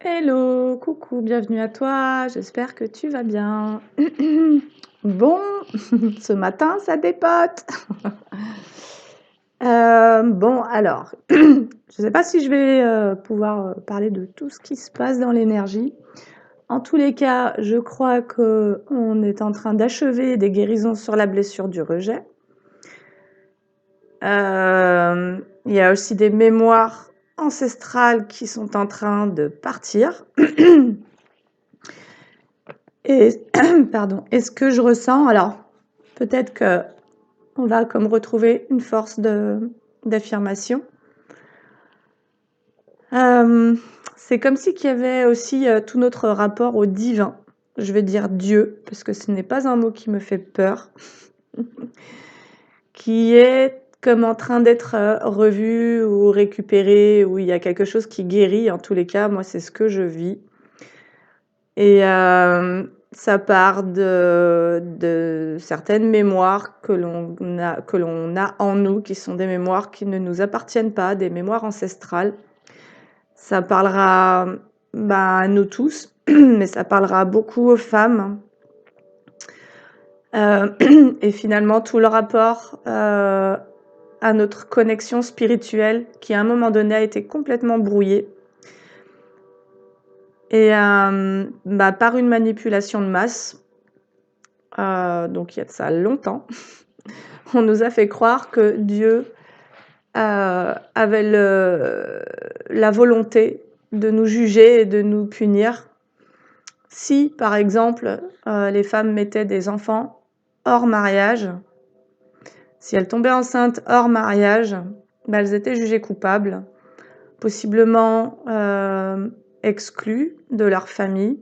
Hello, coucou, bienvenue à toi, j'espère que tu vas bien. Bon, ce matin, ça dépote. Bon, alors, je ne sais pas si je vais pouvoir parler de tout ce qui se passe dans l'énergie. En tous les cas, je crois qu'on est en train d'achever des guérisons sur la blessure du rejet. Il y a aussi des mémoires ancestrales qui sont en train de partir. Et pardon, et ce que je ressens, alors peut-être qu'on va comme retrouver une force d'affirmation. C'est comme si qu'il y avait aussi tout notre rapport au divin. Je vais dire Dieu, parce que ce n'est pas un mot qui me fait peur, qui est comme en train d'être revu ou récupéré, où il y a quelque chose qui guérit. En tous les cas, moi, c'est ce que je vis. Et ça part de certaines mémoires que l'on a en nous, qui sont des mémoires qui ne nous appartiennent pas, des mémoires ancestrales. Ça parlera à nous tous, mais ça parlera beaucoup aux femmes. Et finalement, tout le rapport à notre connexion spirituelle, qui à un moment donné a été complètement brouillée. Et par une manipulation de masse, donc il y a de ça longtemps, on nous a fait croire que Dieu avait la volonté de nous juger et de nous punir si, par exemple, les femmes mettaient des enfants hors mariage. Si elles tombaient enceintes hors mariage, elles étaient jugées coupables, possiblement exclues de leur famille,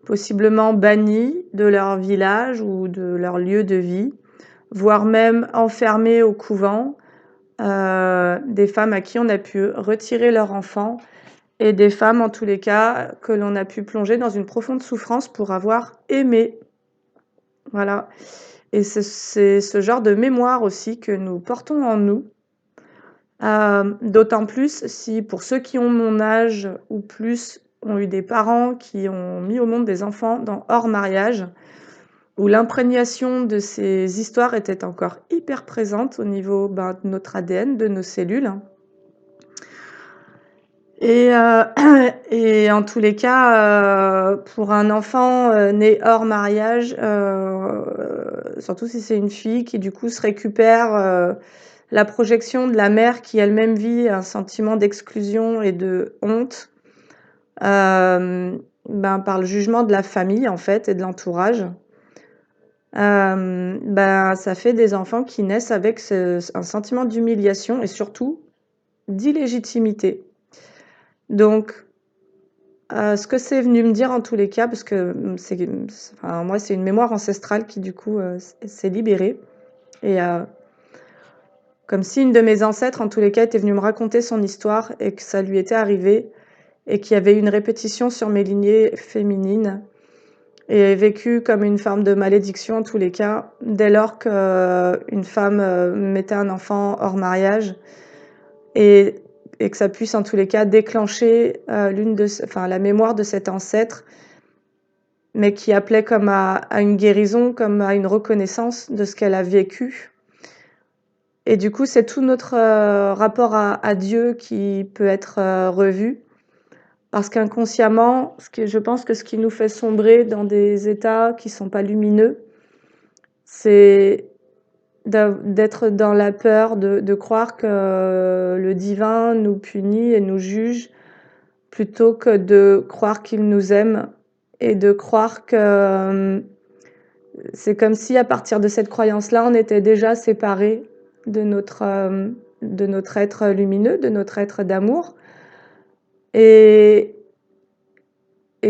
possiblement bannies de leur village ou de leur lieu de vie, voire même enfermées au couvent, des femmes à qui on a pu retirer leur enfant et des femmes, en tous les cas, que l'on a pu plonger dans une profonde souffrance pour avoir aimé. Voilà. Et c'est ce genre de mémoire aussi que nous portons en nous. D'autant plus si, pour ceux qui ont mon âge ou plus, ont eu des parents qui ont mis au monde des enfants hors mariage, où l'imprégnation de ces histoires était encore hyper présente au niveau de notre ADN, de nos cellules. Et en tous les cas, pour un enfant né hors mariage, surtout si c'est une fille qui du coup se récupère la projection de la mère qui elle-même vit un sentiment d'exclusion et de honte, par le jugement de la famille en fait et de l'entourage. Ça fait des enfants qui naissent avec un sentiment d'humiliation et surtout d'illégitimité. Donc, ce que c'est venu me dire en tous les cas, parce que moi c'est une mémoire ancestrale qui du coup s'est libérée, et comme si une de mes ancêtres en tous les cas était venue me raconter son histoire et que ça lui était arrivé et qu'il y avait une répétition sur mes lignées féminines et vécu comme une forme de malédiction en tous les cas, dès lors qu'une femme mettait un enfant hors mariage et que ça puisse en tous les cas déclencher la mémoire de cet ancêtre, mais qui appelait comme à une guérison, comme à une reconnaissance de ce qu'elle a vécu. Et du coup, c'est tout notre rapport à Dieu qui peut être revu. Parce qu'inconsciemment, je pense que ce qui nous fait sombrer dans des états qui ne sont pas lumineux, c'est d'être dans la peur, de croire que le divin nous punit et nous juge, plutôt que de croire qu'il nous aime et de croire que c'est comme si à partir de cette croyance-là, on était déjà séparés de notre être lumineux, de notre être d'amour. Et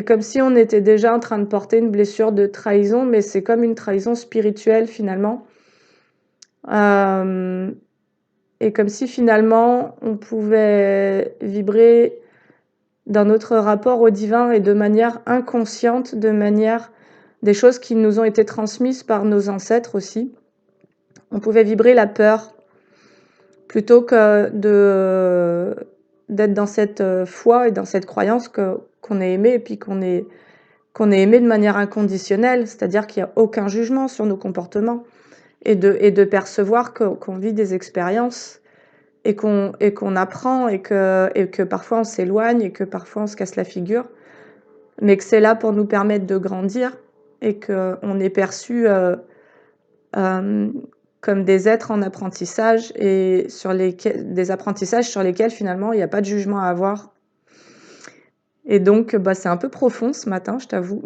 comme si on était déjà en train de porter une blessure de trahison, mais c'est comme une trahison spirituelle finalement. Et comme si finalement on pouvait vibrer dans notre rapport au divin et de manière inconsciente, de manière des choses qui nous ont été transmises par nos ancêtres aussi. On pouvait vibrer la peur plutôt que d'être dans cette foi et dans cette croyance qu'on qu'on est aimé et puis qu'on est aimé de manière inconditionnelle, c'est-à-dire qu'il y a aucun jugement sur nos comportements et de percevoir qu'on vit des expériences et qu'on apprend et que parfois on s'éloigne et que parfois on se casse la figure, mais que c'est là pour nous permettre de grandir et qu'on est perçu comme des êtres en apprentissage et des apprentissages sur lesquels finalement il n'y a pas de jugement à avoir. Et donc, c'est un peu profond ce matin, je t'avoue.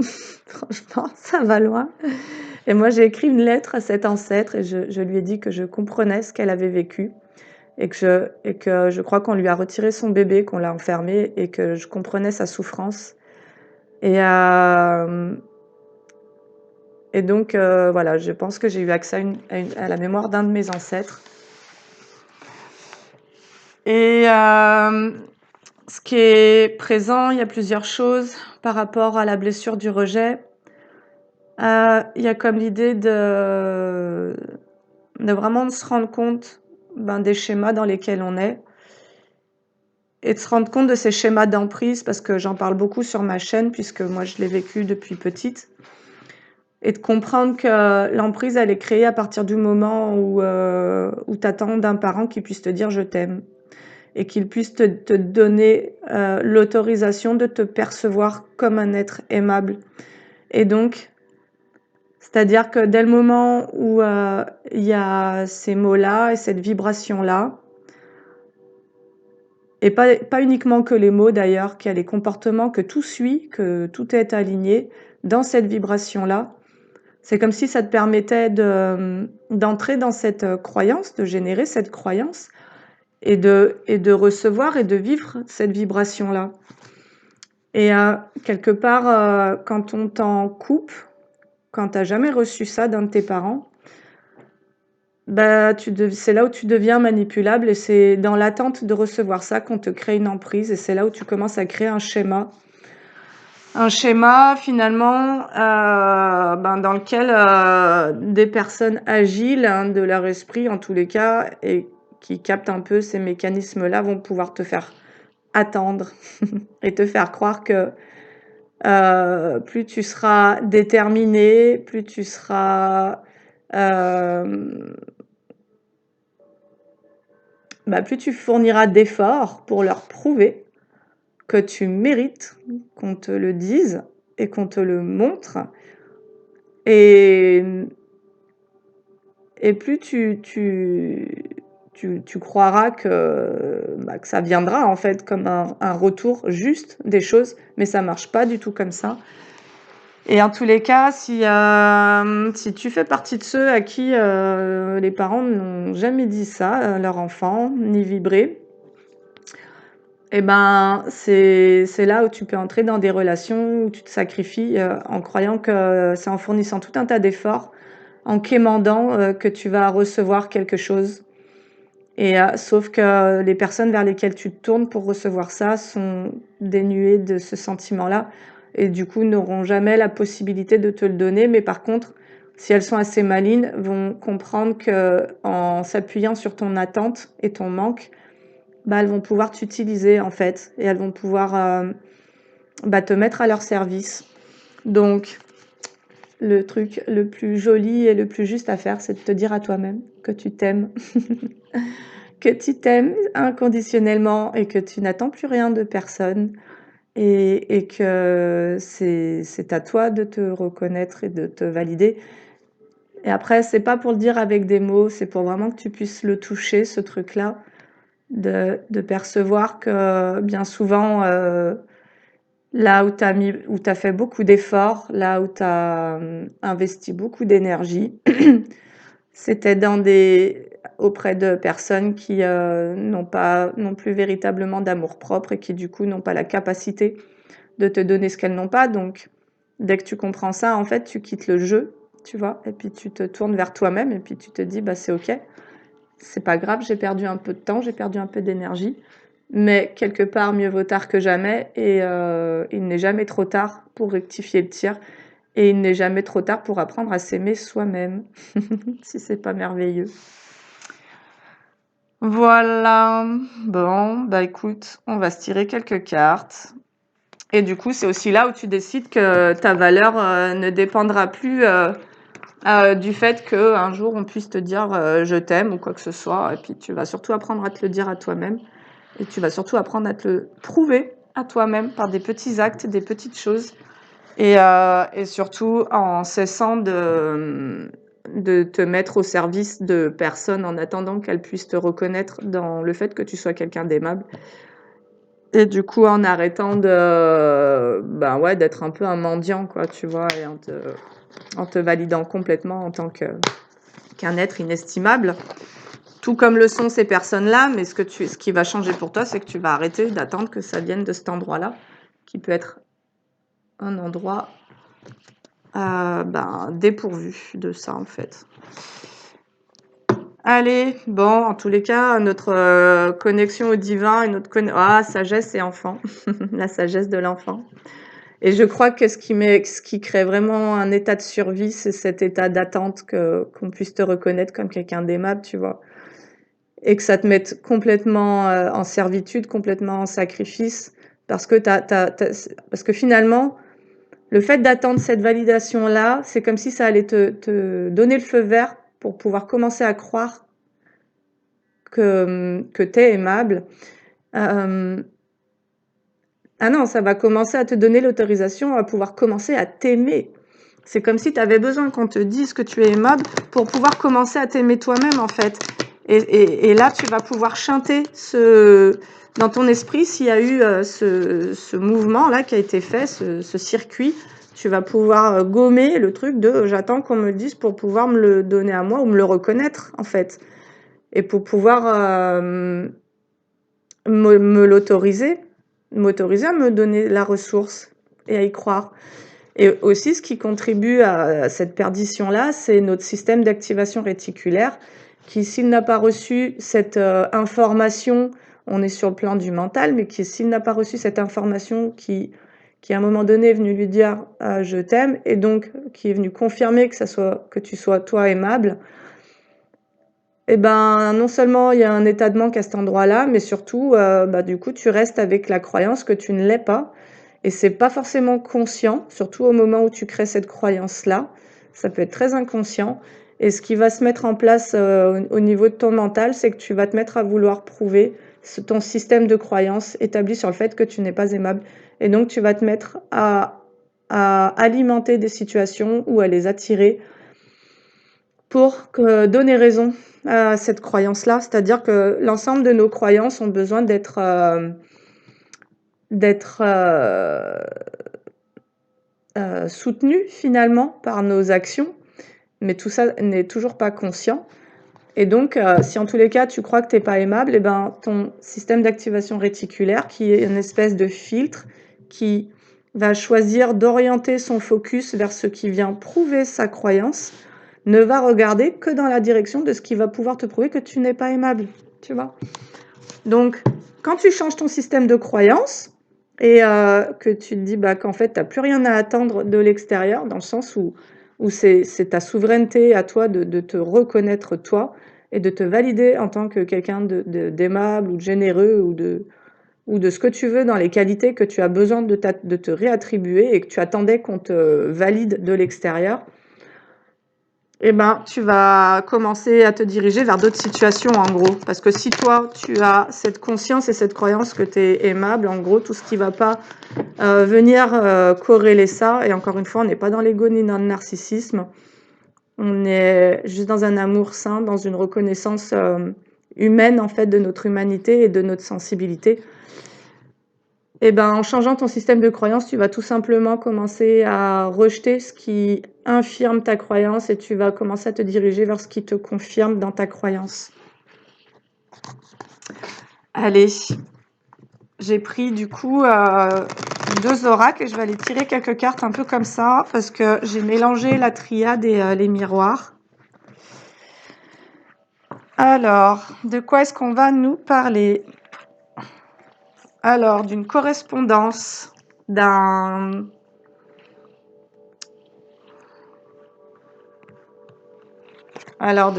Franchement, ça va loin. Et moi, j'ai écrit une lettre à cet ancêtre et je lui ai dit que je comprenais ce qu'elle avait vécu et que je crois qu'on lui a retiré son bébé, qu'on l'a enfermé et que je comprenais sa souffrance. Et donc, voilà, je pense que j'ai eu accès à la mémoire d'un de mes ancêtres. Et ce qui est présent, il y a plusieurs choses par rapport à la blessure du rejet. Il y a comme l'idée de vraiment se rendre compte des schémas dans lesquels on est et de se rendre compte de ces schémas d'emprise, parce que j'en parle beaucoup sur ma chaîne puisque moi je l'ai vécu depuis petite, et de comprendre que l'emprise elle est créée à partir du moment où tu attends d'un parent qui puisse te dire je t'aime et qu'il puisse te donner l'autorisation de te percevoir comme un être aimable. Et donc c'est-à-dire que dès le moment où il y a ces mots-là et cette vibration-là, et pas uniquement que les mots d'ailleurs, qu'il y a les comportements, que tout suit, que tout est aligné dans cette vibration-là, c'est comme si ça te permettait d'entrer dans cette croyance, de générer cette croyance et de recevoir et de vivre cette vibration-là. Et quelque part, quand on t'en coupe, quand tu n'as jamais reçu ça d'un de tes parents, c'est là où tu deviens manipulable et c'est dans l'attente de recevoir ça qu'on te crée une emprise et c'est là où tu commences à créer un schéma. Un schéma finalement dans lequel des personnes agiles de leur esprit en tous les cas et qui captent un peu ces mécanismes-là vont pouvoir te faire attendre et te faire croire que plus tu seras déterminé, plus tu seras plus tu fourniras d'efforts pour leur prouver que tu mérites qu'on te le dise et qu'on te le montre. Et plus tu croiras que ça viendra en fait comme un retour juste des choses, mais ça marche pas du tout comme ça. Et en tous les cas, si tu fais partie de ceux à qui les parents n'ont jamais dit ça à leur enfant, ni vibré, c'est là où tu peux entrer dans des relations où tu te sacrifies en croyant que c'est en fournissant tout un tas d'efforts, en quémandant que tu vas recevoir quelque chose. Et sauf que les personnes vers lesquelles tu te tournes pour recevoir ça sont dénuées de ce sentiment-là et du coup n'auront jamais la possibilité de te le donner. Mais par contre, si elles sont assez malines, vont comprendre qu'en s'appuyant sur ton attente et ton manque, elles vont pouvoir t'utiliser en fait et elles vont pouvoir te mettre à leur service. Donc le truc le plus joli et le plus juste à faire, c'est de te dire à toi-même que tu t'aimes. Que tu t'aimes inconditionnellement et que tu n'attends plus rien de personne et que c'est à toi de te reconnaître et de te valider. Et après, c'est pas pour le dire avec des mots, c'est pour vraiment que tu puisses le toucher, ce truc-là, de percevoir que bien souvent, là où tu as fait beaucoup d'efforts, là où tu as investi beaucoup d'énergie, c'était auprès de personnes qui n'ont plus véritablement d'amour-propre et qui du coup n'ont pas la capacité de te donner ce qu'elles n'ont pas. Donc dès que tu comprends ça, en fait, tu quittes le jeu, tu vois, et puis tu te tournes vers toi-même et puis tu te dis c'est OK. C'est pas grave, j'ai perdu un peu de temps, j'ai perdu un peu d'énergie, mais quelque part mieux vaut tard que jamais et il n'est jamais trop tard pour rectifier le tir. Et il n'est jamais trop tard pour apprendre à s'aimer soi-même, si c'est pas merveilleux. Voilà. Bon, écoute, on va se tirer quelques cartes. Et du coup, c'est aussi là où tu décides que ta valeur ne dépendra plus du fait qu'un jour on puisse te dire je t'aime ou quoi que ce soit. Et puis tu vas surtout apprendre à te le dire à toi-même. Et tu vas surtout apprendre à te le prouver à toi-même par des petits actes, des petites choses. Et surtout en cessant de te mettre au service de personnes en attendant qu'elles puissent te reconnaître dans le fait que tu sois quelqu'un d'aimable. Et du coup, en arrêtant ben ouais, d'être un peu un mendiant, quoi, tu vois, et en te validant complètement en tant qu'un être inestimable, tout comme le sont ces personnes-là, mais ce qui va changer pour toi, c'est que tu vas arrêter d'attendre que ça vienne de cet endroit-là, qui peut être un endroit ben, dépourvu de ça, en fait. Allez, bon, en tous les cas, notre connexion au divin et notre sagesse et enfant, la sagesse de l'enfant. Et je crois que ce qui crée vraiment un état de survie, c'est cet état d'attente qu'on puisse te reconnaître comme quelqu'un d'aimable, tu vois. Et que ça te mette complètement en servitude, complètement en sacrifice, parce que parce que finalement, le fait d'attendre cette validation-là, c'est comme si ça allait te donner le feu vert pour pouvoir commencer à croire que tu es aimable. Ah non, ça va commencer à te donner l'autorisation à pouvoir commencer à t'aimer. C'est comme si tu avais besoin qu'on te dise que tu es aimable pour pouvoir commencer à t'aimer toi-même, en fait. Et là, tu vas pouvoir chanter dans ton esprit, s'il y a eu ce mouvement-là qui a été fait, ce circuit, tu vas pouvoir gommer le truc de j'attends qu'on me le dise pour pouvoir me le donner à moi ou me le reconnaître, en fait. Et pour pouvoir m'autoriser à me donner la ressource et à y croire. Et aussi, ce qui contribue à cette perdition-là, c'est notre système d'activation réticulaire qui, s'il n'a pas reçu cette information, on est sur le plan du mental, mais qui, s'il n'a pas reçu cette information qui à un moment donné est venu lui dire je t'aime, et donc qui est venu confirmer que tu sois toi aimable, et ben non seulement il y a un état de manque à cet endroit-là, mais surtout bah, du coup tu restes avec la croyance que tu ne l'es pas. Et c'est pas forcément conscient, surtout au moment où tu crées cette croyance-là. Ça peut être très inconscient. Et ce qui va se mettre en place au niveau de ton mental, c'est que tu vas te mettre à vouloir prouver ton système de croyance établi sur le fait que tu n'es pas aimable. Et donc tu vas te mettre à alimenter des situations ou à les attirer pour donner raison à cette croyance-là. C'est-à-dire que l'ensemble de nos croyances ont besoin d'être soutenues finalement par nos actions, mais tout ça n'est toujours pas conscient. Et donc, si en tous les cas tu crois que tu n'es pas aimable, et ben ton système d'activation réticulaire, qui est une espèce de filtre qui va choisir d'orienter son focus vers ce qui vient prouver sa croyance, ne va regarder que dans la direction de ce qui va pouvoir te prouver que tu n'es pas aimable, tu vois. Donc, quand tu changes ton système de croyance et que tu te dis bah, qu'en fait, tu n'as plus rien à attendre de l'extérieur, dans le sens où c'est ta souveraineté à toi de te reconnaître toi et de te valider en tant que quelqu'un d'aimable ou de généreux ou de ce que tu veux dans les qualités que tu as besoin de te réattribuer et que tu attendais qu'on te valide de l'extérieur, eh ben, tu vas commencer à te diriger vers d'autres situations, en gros. Parce que si toi, tu as cette conscience et cette croyance que tu es aimable, en gros, tout ce qui va pas venir corréler ça, et encore une fois, on n'est pas dans l'ego ni dans le narcissisme, on est juste dans un amour sain, dans une reconnaissance humaine, en fait, de notre humanité et de notre sensibilité. Et ben, en changeant ton système de croyance, tu vas tout simplement commencer à rejeter ce qui infirme ta croyance et tu vas commencer à te diriger vers ce qui te confirme dans ta croyance. Allez, j'ai pris du coup 2 oracles et je vais aller tirer quelques cartes un peu comme ça parce que j'ai mélangé la triade et les miroirs. Alors, de quoi est-ce qu'on va nous parler ? Alors, d'une correspondance, de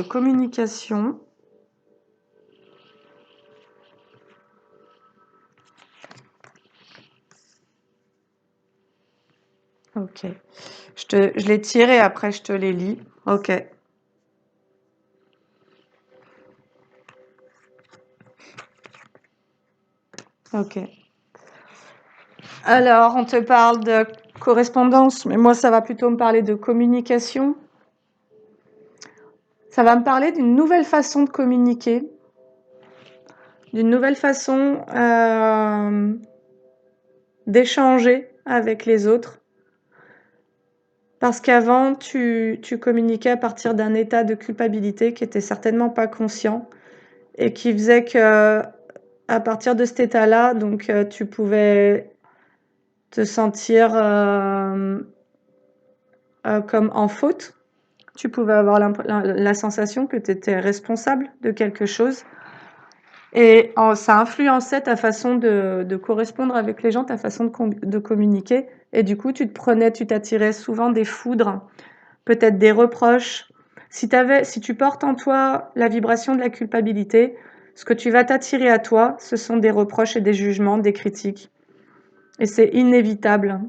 communication, Ok. Je les tire et après je te les lis. Ok. Ok. Alors, on te parle de correspondance, mais moi, ça va plutôt me parler de communication. Ça va me parler d'une nouvelle façon de communiquer, d'une nouvelle façon d'échanger avec les autres. Parce qu'avant, tu communiquais à partir d'un état de culpabilité qui était certainement pas conscient et qui faisait que, à partir de cet état-là, donc tu pouvais te sentir comme en faute. Tu pouvais avoir la sensation que tu étais responsable de quelque chose. Et ça influençait ta façon de correspondre avec les gens, ta façon de communiquer. Et du coup, tu t'attirais souvent des foudres, peut-être des reproches. Si tu portes en toi la vibration de la culpabilité, ce que tu vas t'attirer à toi, ce sont des reproches et des jugements, des critiques. Et c'est inévitable.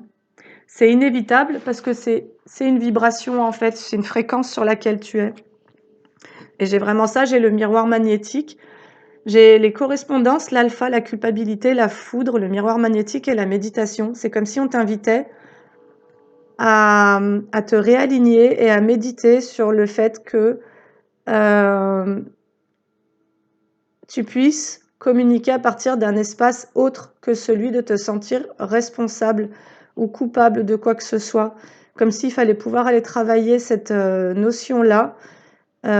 C'est inévitable parce que c'est une vibration, en fait, c'est une fréquence sur laquelle tu es. Et j'ai vraiment ça, j'ai le miroir magnétique. J'ai les correspondances, l'alpha, la culpabilité, la foudre, le miroir magnétique et la méditation. C'est comme si on t'invitait à te réaligner et à méditer sur le fait que tu puisses communiquer à partir d'un espace autre que celui de te sentir responsable ou coupable de quoi que ce soit. Comme s'il fallait pouvoir aller travailler cette notion-là,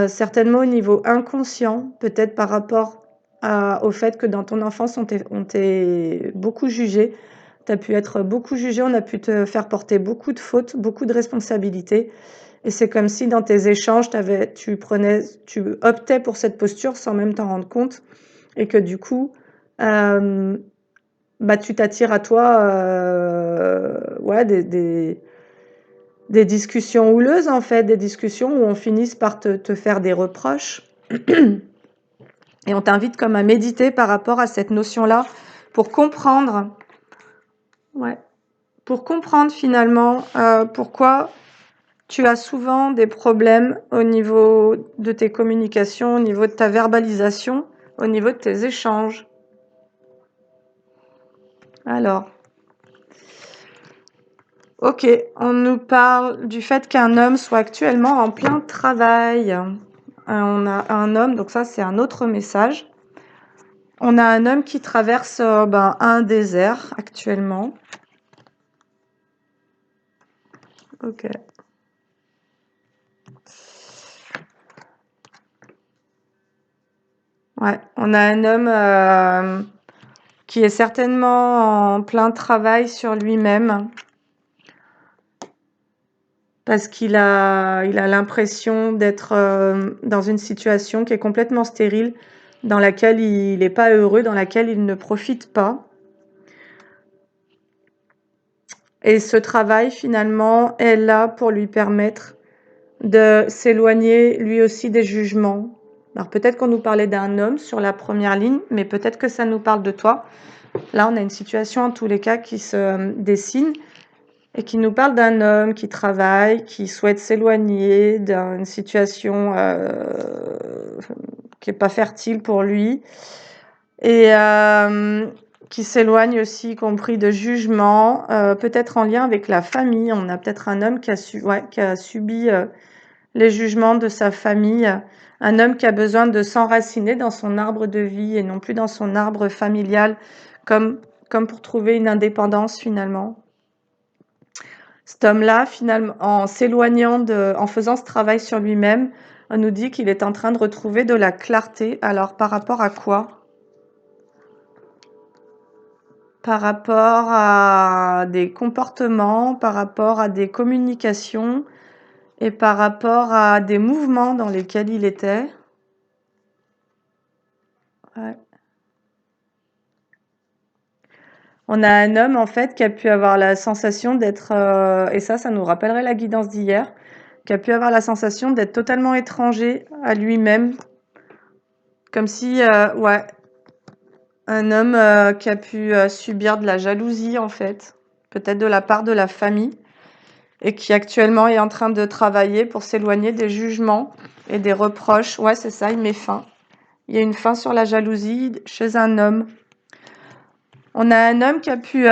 certainement au niveau inconscient, peut-être par rapport au fait que dans ton enfance, on t'ait beaucoup jugé. Tu as pu être beaucoup jugé, on a pu te faire porter beaucoup de fautes, beaucoup de responsabilités. Et c'est comme si dans tes échanges, tu optais pour cette posture sans même t'en rendre compte. Et que du coup, tu t'attires à toi ouais, des discussions houleuses, en fait, des discussions où on finisse par te faire des reproches. Et on t'invite comme à méditer par rapport à cette notion-là pour comprendre, ouais, pour comprendre finalement pourquoi tu as souvent des problèmes au niveau de tes communications, au niveau de ta verbalisation, au niveau de tes échanges. Alors, ok, on nous parle du fait qu'un homme soit actuellement en plein travail. On a un homme, donc ça c'est un autre message. On a un homme qui traverse un désert actuellement. Ok. Ouais, on a un homme qui est certainement en plein travail sur lui-même parce qu'il a l'impression d'être dans une situation qui est complètement stérile, dans laquelle il n'est pas heureux, dans laquelle il ne profite pas. Et ce travail, finalement, est là pour lui permettre de s'éloigner lui aussi des jugements. Alors peut-être qu'on nous parlait d'un homme sur la première ligne, mais peut-être que ça nous parle de toi. Là, on a une situation en tous les cas qui se dessine et qui nous parle d'un homme qui travaille, qui souhaite s'éloigner d'une situation qui n'est pas fertile pour lui et qui s'éloigne aussi, y compris de jugement, peut-être en lien avec la famille. On a peut-être un homme qui a subi les jugements de sa famille, un homme qui a besoin de s'enraciner dans son arbre de vie et non plus dans son arbre familial, comme pour trouver une indépendance finalement. Cet homme-là, finalement, en s'éloignant en faisant ce travail sur lui-même, on nous dit qu'il est en train de retrouver de la clarté. Alors, par rapport à quoi? Par rapport à des comportements, par rapport à des communications et par rapport à des mouvements dans lesquels il était. Ouais. On a un homme, en fait, qui a pu avoir la sensation d'être, et ça nous rappellerait la guidance d'hier, qui a pu avoir la sensation d'être totalement étranger à lui-même, comme si, ouais, un homme qui a pu subir de la jalousie, en fait, peut-être de la part de la famille, et qui actuellement est en train de travailler pour s'éloigner des jugements et des reproches. Ouais, c'est ça, il met fin. Il y a une fin sur la jalousie chez un homme. On a un homme qui a pu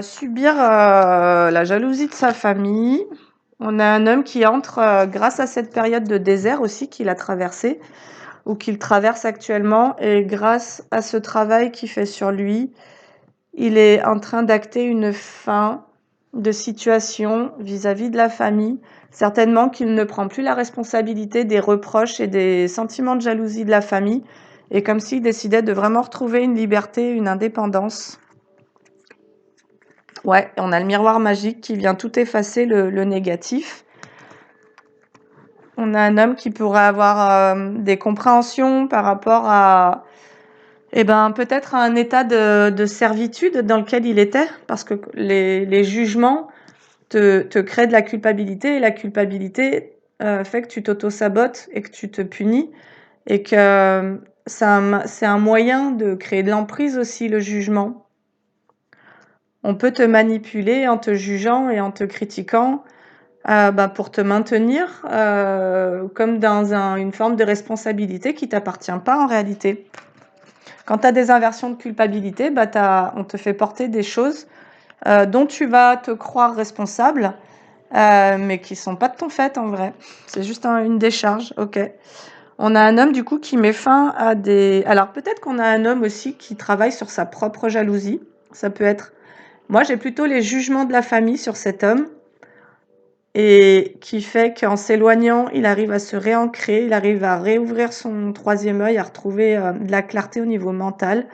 subir la jalousie de sa famille. On a un homme qui entre grâce à cette période de désert aussi qu'il a traversée ou qu'il traverse actuellement, et grâce à ce travail qu'il fait sur lui, il est en train d'acter une fin de situation vis-à-vis de la famille. Certainement qu'il ne prend plus la responsabilité des reproches et des sentiments de jalousie de la famille, et comme s'il décidait de vraiment retrouver une liberté, une indépendance. Ouais, on a le miroir magique qui vient tout effacer le négatif. On a un homme qui pourrait avoir des compréhensions par rapport à, peut-être à un état de servitude dans lequel il était, parce que les jugements te créent de la culpabilité, et la culpabilité fait que tu t'auto-sabotes et que tu te punis, et que c'est un moyen de créer de l'emprise aussi, le jugement. On peut te manipuler en te jugeant et en te critiquant pour te maintenir comme dans une forme de responsabilité qui t'appartient pas en réalité. Quand tu as des inversions de culpabilité, on te fait porter des choses dont tu vas te croire responsable, mais qui sont pas de ton fait en vrai. C'est juste une décharge, ok. On a un homme du coup qui met fin à des... Alors peut-être qu'on a un homme aussi qui travaille sur sa propre jalousie. Ça peut être... Moi j'ai plutôt les jugements de la famille sur cet homme, et qui fait qu'en s'éloignant, il arrive à se réancrer, il arrive à réouvrir son troisième œil, à retrouver de la clarté au niveau mental.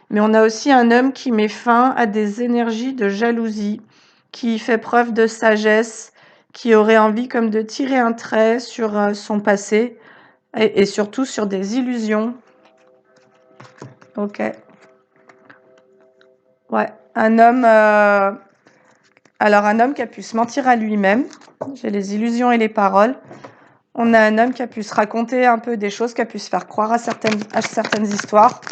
Mais on a aussi un homme qui met fin à des énergies de jalousie, qui fait preuve de sagesse, qui aurait envie comme de tirer un trait sur son passé, et surtout sur des illusions. Ok. Ouais. Un homme qui a pu se mentir à lui-même. J'ai les illusions et les paroles. On a un homme qui a pu se raconter un peu des choses, qui a pu se faire croire à certaines histoires,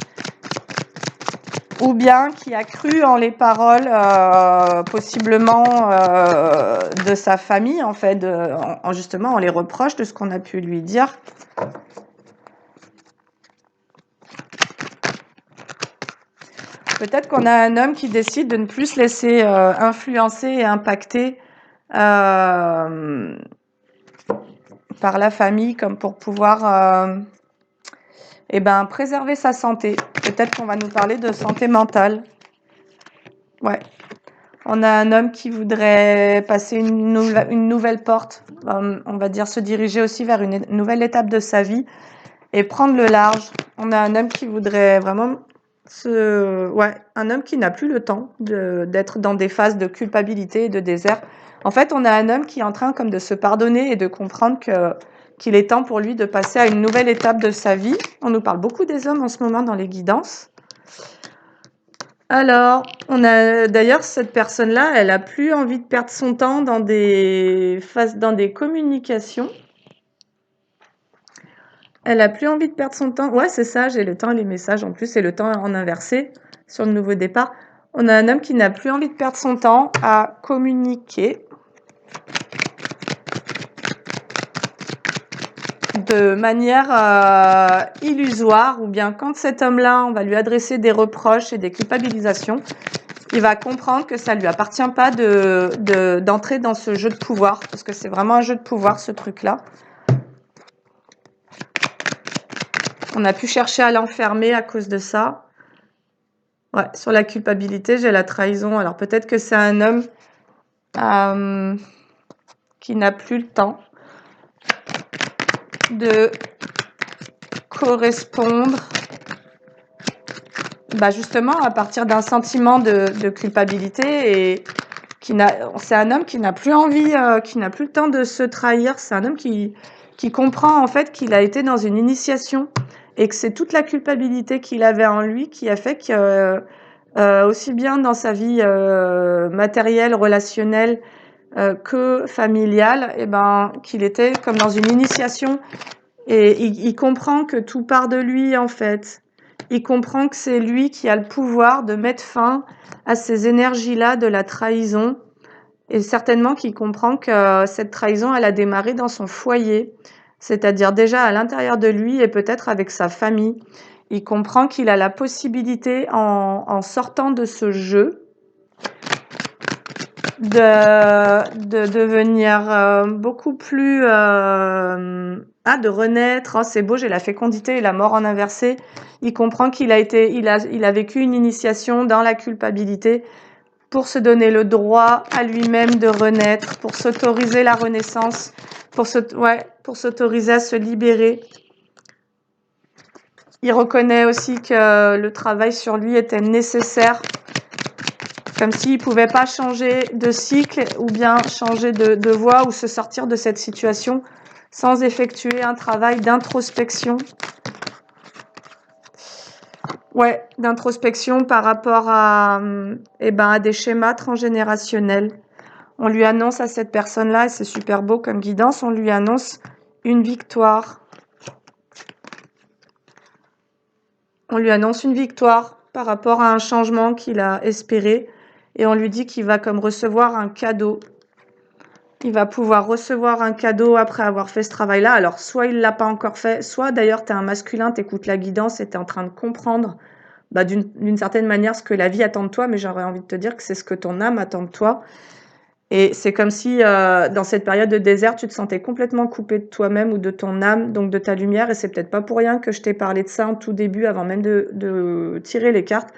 ou bien qui a cru en les paroles possiblement de sa famille, en fait, justement en les reproches de ce qu'on a pu lui dire. Peut-être qu'on a un homme qui décide de ne plus se laisser influencer et impacter par la famille, comme pour pouvoir préserver sa santé. Peut-être qu'on va nous parler de santé mentale. Ouais. On a un homme qui voudrait passer une nouvelle porte, on va dire se diriger aussi vers une nouvelle étape de sa vie et prendre le large. On a un homme qui voudrait vraiment un homme qui n'a plus le temps d'être dans des phases de culpabilité et de désert. En fait, on a un homme qui est en train comme de se pardonner et de comprendre qu'il est temps pour lui de passer à une nouvelle étape de sa vie. On nous parle beaucoup des hommes en ce moment dans les guidances. Alors, on a d'ailleurs cette personne-là, elle a plus envie de perdre son temps dans des communications. Elle a plus envie de perdre son temps. Ouais, c'est ça, j'ai le temps et les messages en plus, et le temps en inversé sur le nouveau départ. On a un homme qui n'a plus envie de perdre son temps à communiquer de manière illusoire, ou bien quand cet homme-là, on va lui adresser des reproches et des culpabilisations, il va comprendre que ça lui appartient pas d'entrer dans ce jeu de pouvoir, parce que c'est vraiment un jeu de pouvoir, ce truc-là. On a pu chercher à l'enfermer à cause de ça. Ouais, sur la culpabilité, j'ai la trahison. Alors peut-être que c'est un homme qui n'a plus le temps de correspondre justement à partir d'un sentiment de culpabilité, et c'est un homme qui n'a plus envie, qui n'a plus le temps de se trahir. C'est un homme qui comprend en fait qu'il a été dans une initiation, et que c'est toute la culpabilité qu'il avait en lui qui a fait que aussi bien dans sa vie matérielle, relationnelle que familiale, qu'il était comme dans une initiation, et il comprend que tout part de lui en fait. Il comprend que c'est lui qui a le pouvoir de mettre fin à ces énergies-là de la trahison, Et certainement qu'il comprend que cette trahison, elle a démarré dans son foyer, c'est-à-dire déjà à l'intérieur de lui et peut-être avec sa famille. Il comprend qu'il a la possibilité, en sortant de ce jeu, de devenir beaucoup plus... de renaître. Oh, c'est beau, j'ai la fécondité et la mort en inversé. Il comprend qu'il il a vécu une initiation dans la culpabilité pour se donner le droit à lui-même de renaître, pour s'autoriser la renaissance, pour s'autoriser à se libérer. Il reconnaît aussi que le travail sur lui était nécessaire, comme s'il ne pouvait pas changer de cycle ou bien changer de voie ou se sortir de cette situation sans effectuer un travail d'introspection. Ouais, d'introspection par rapport à des schémas transgénérationnels. On lui annonce à cette personne-là, et c'est super beau comme guidance, on lui annonce une victoire. On lui annonce une victoire par rapport à un changement qu'il a espéré, et on lui dit qu'il va comme recevoir un cadeau. Il va pouvoir recevoir un cadeau après avoir fait ce travail-là. Alors, soit il l'a pas encore fait, soit d'ailleurs tu es un masculin, tu écoutes la guidance et tu es en train de comprendre d'une certaine manière ce que la vie attend de toi, mais j'aurais envie de te dire que c'est ce que ton âme attend de toi. Et c'est comme si, dans cette période de désert, tu te sentais complètement coupé de toi-même ou de ton âme, donc de ta lumière. Et c'est peut-être pas pour rien que je t'ai parlé de ça en tout début, avant même de tirer les cartes.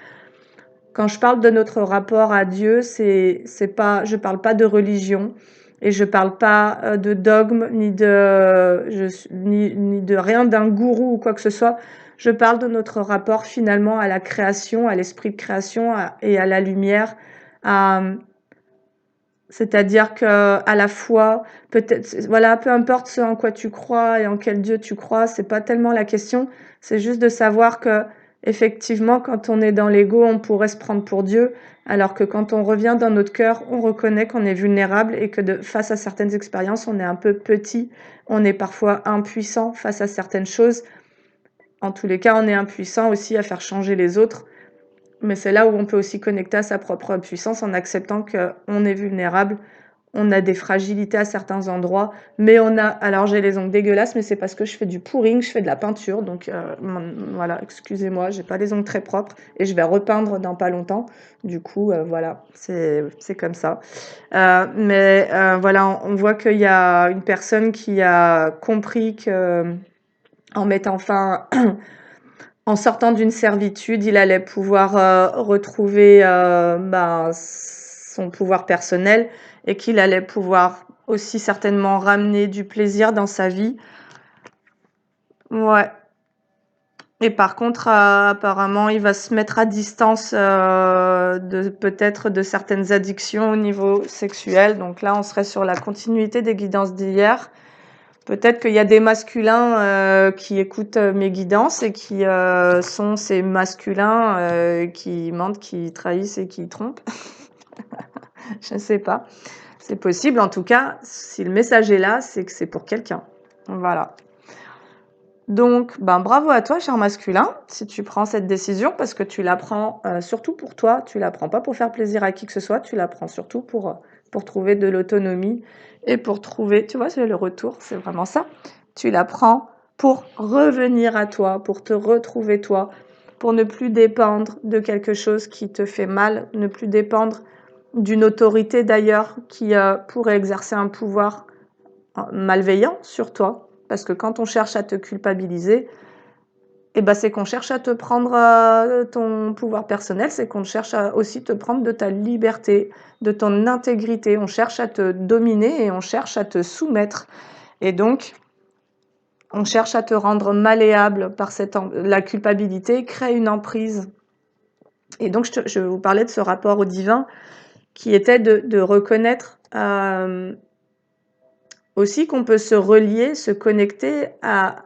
Quand je parle de notre rapport à Dieu, je parle pas de religion et je parle pas de dogme ni de rien d'un gourou ou quoi que ce soit. Je parle de notre rapport finalement à la création, à l'esprit de création et à la lumière, c'est-à-dire que à la fois, peut-être, voilà, peu importe ce en quoi tu crois et en quel Dieu tu crois, c'est pas tellement la question. C'est juste de savoir que, effectivement, quand on est dans l'ego, on pourrait se prendre pour Dieu, alors que quand on revient dans notre cœur, on reconnaît qu'on est vulnérable et que face à certaines expériences, on est un peu petit, on est parfois impuissant face à certaines choses. En tous les cas, on est impuissant aussi à faire changer les autres. Mais c'est là où on peut aussi connecter à sa propre puissance en acceptant qu'on est vulnérable, on a des fragilités à certains endroits, mais alors j'ai les ongles dégueulasses, mais c'est parce que je fais du pouring, je fais de la peinture, donc voilà, excusez-moi, j'ai pas les ongles très propres et je vais repeindre dans pas longtemps. Du coup, voilà, c'est comme ça. Voilà, on voit qu'il y a une personne qui a compris que en mettant fin en sortant d'une servitude, il allait pouvoir retrouver son pouvoir personnel et qu'il allait pouvoir aussi certainement ramener du plaisir dans sa vie. Ouais. Et par contre, apparemment, il va se mettre à distance peut-être de certaines addictions au niveau sexuel. Donc là, on serait sur la continuité des guidances d'hier. Peut-être qu'il y a des masculins qui écoutent mes guidances et qui sont ces masculins qui mentent, qui trahissent et qui trompent. Je ne sais pas. C'est possible. En tout cas, si le message est là, c'est que c'est pour quelqu'un. Voilà. Donc, bravo à toi, cher masculin, si tu prends cette décision, parce que tu la prends surtout pour toi. Tu la prends pas pour faire plaisir à qui que ce soit. Tu la prends surtout pour trouver de l'autonomie et pour trouver, tu vois, c'est le retour, c'est vraiment ça. Tu la prends pour revenir à toi, pour te retrouver toi, pour ne plus dépendre de quelque chose qui te fait mal, ne plus dépendre d'une autorité d'ailleurs qui pourrait exercer un pouvoir malveillant sur toi. Parce que quand on cherche à te culpabiliser, c'est qu'on cherche à te prendre ton pouvoir personnel, c'est qu'on cherche à aussi te prendre de ta liberté, de ton intégrité. On cherche à te dominer et on cherche à te soumettre. Et donc, on cherche à te rendre malléable par la culpabilité, crée une emprise. Et donc, je vais vous parler de ce rapport au divin qui était de reconnaître aussi qu'on peut se relier, se connecter à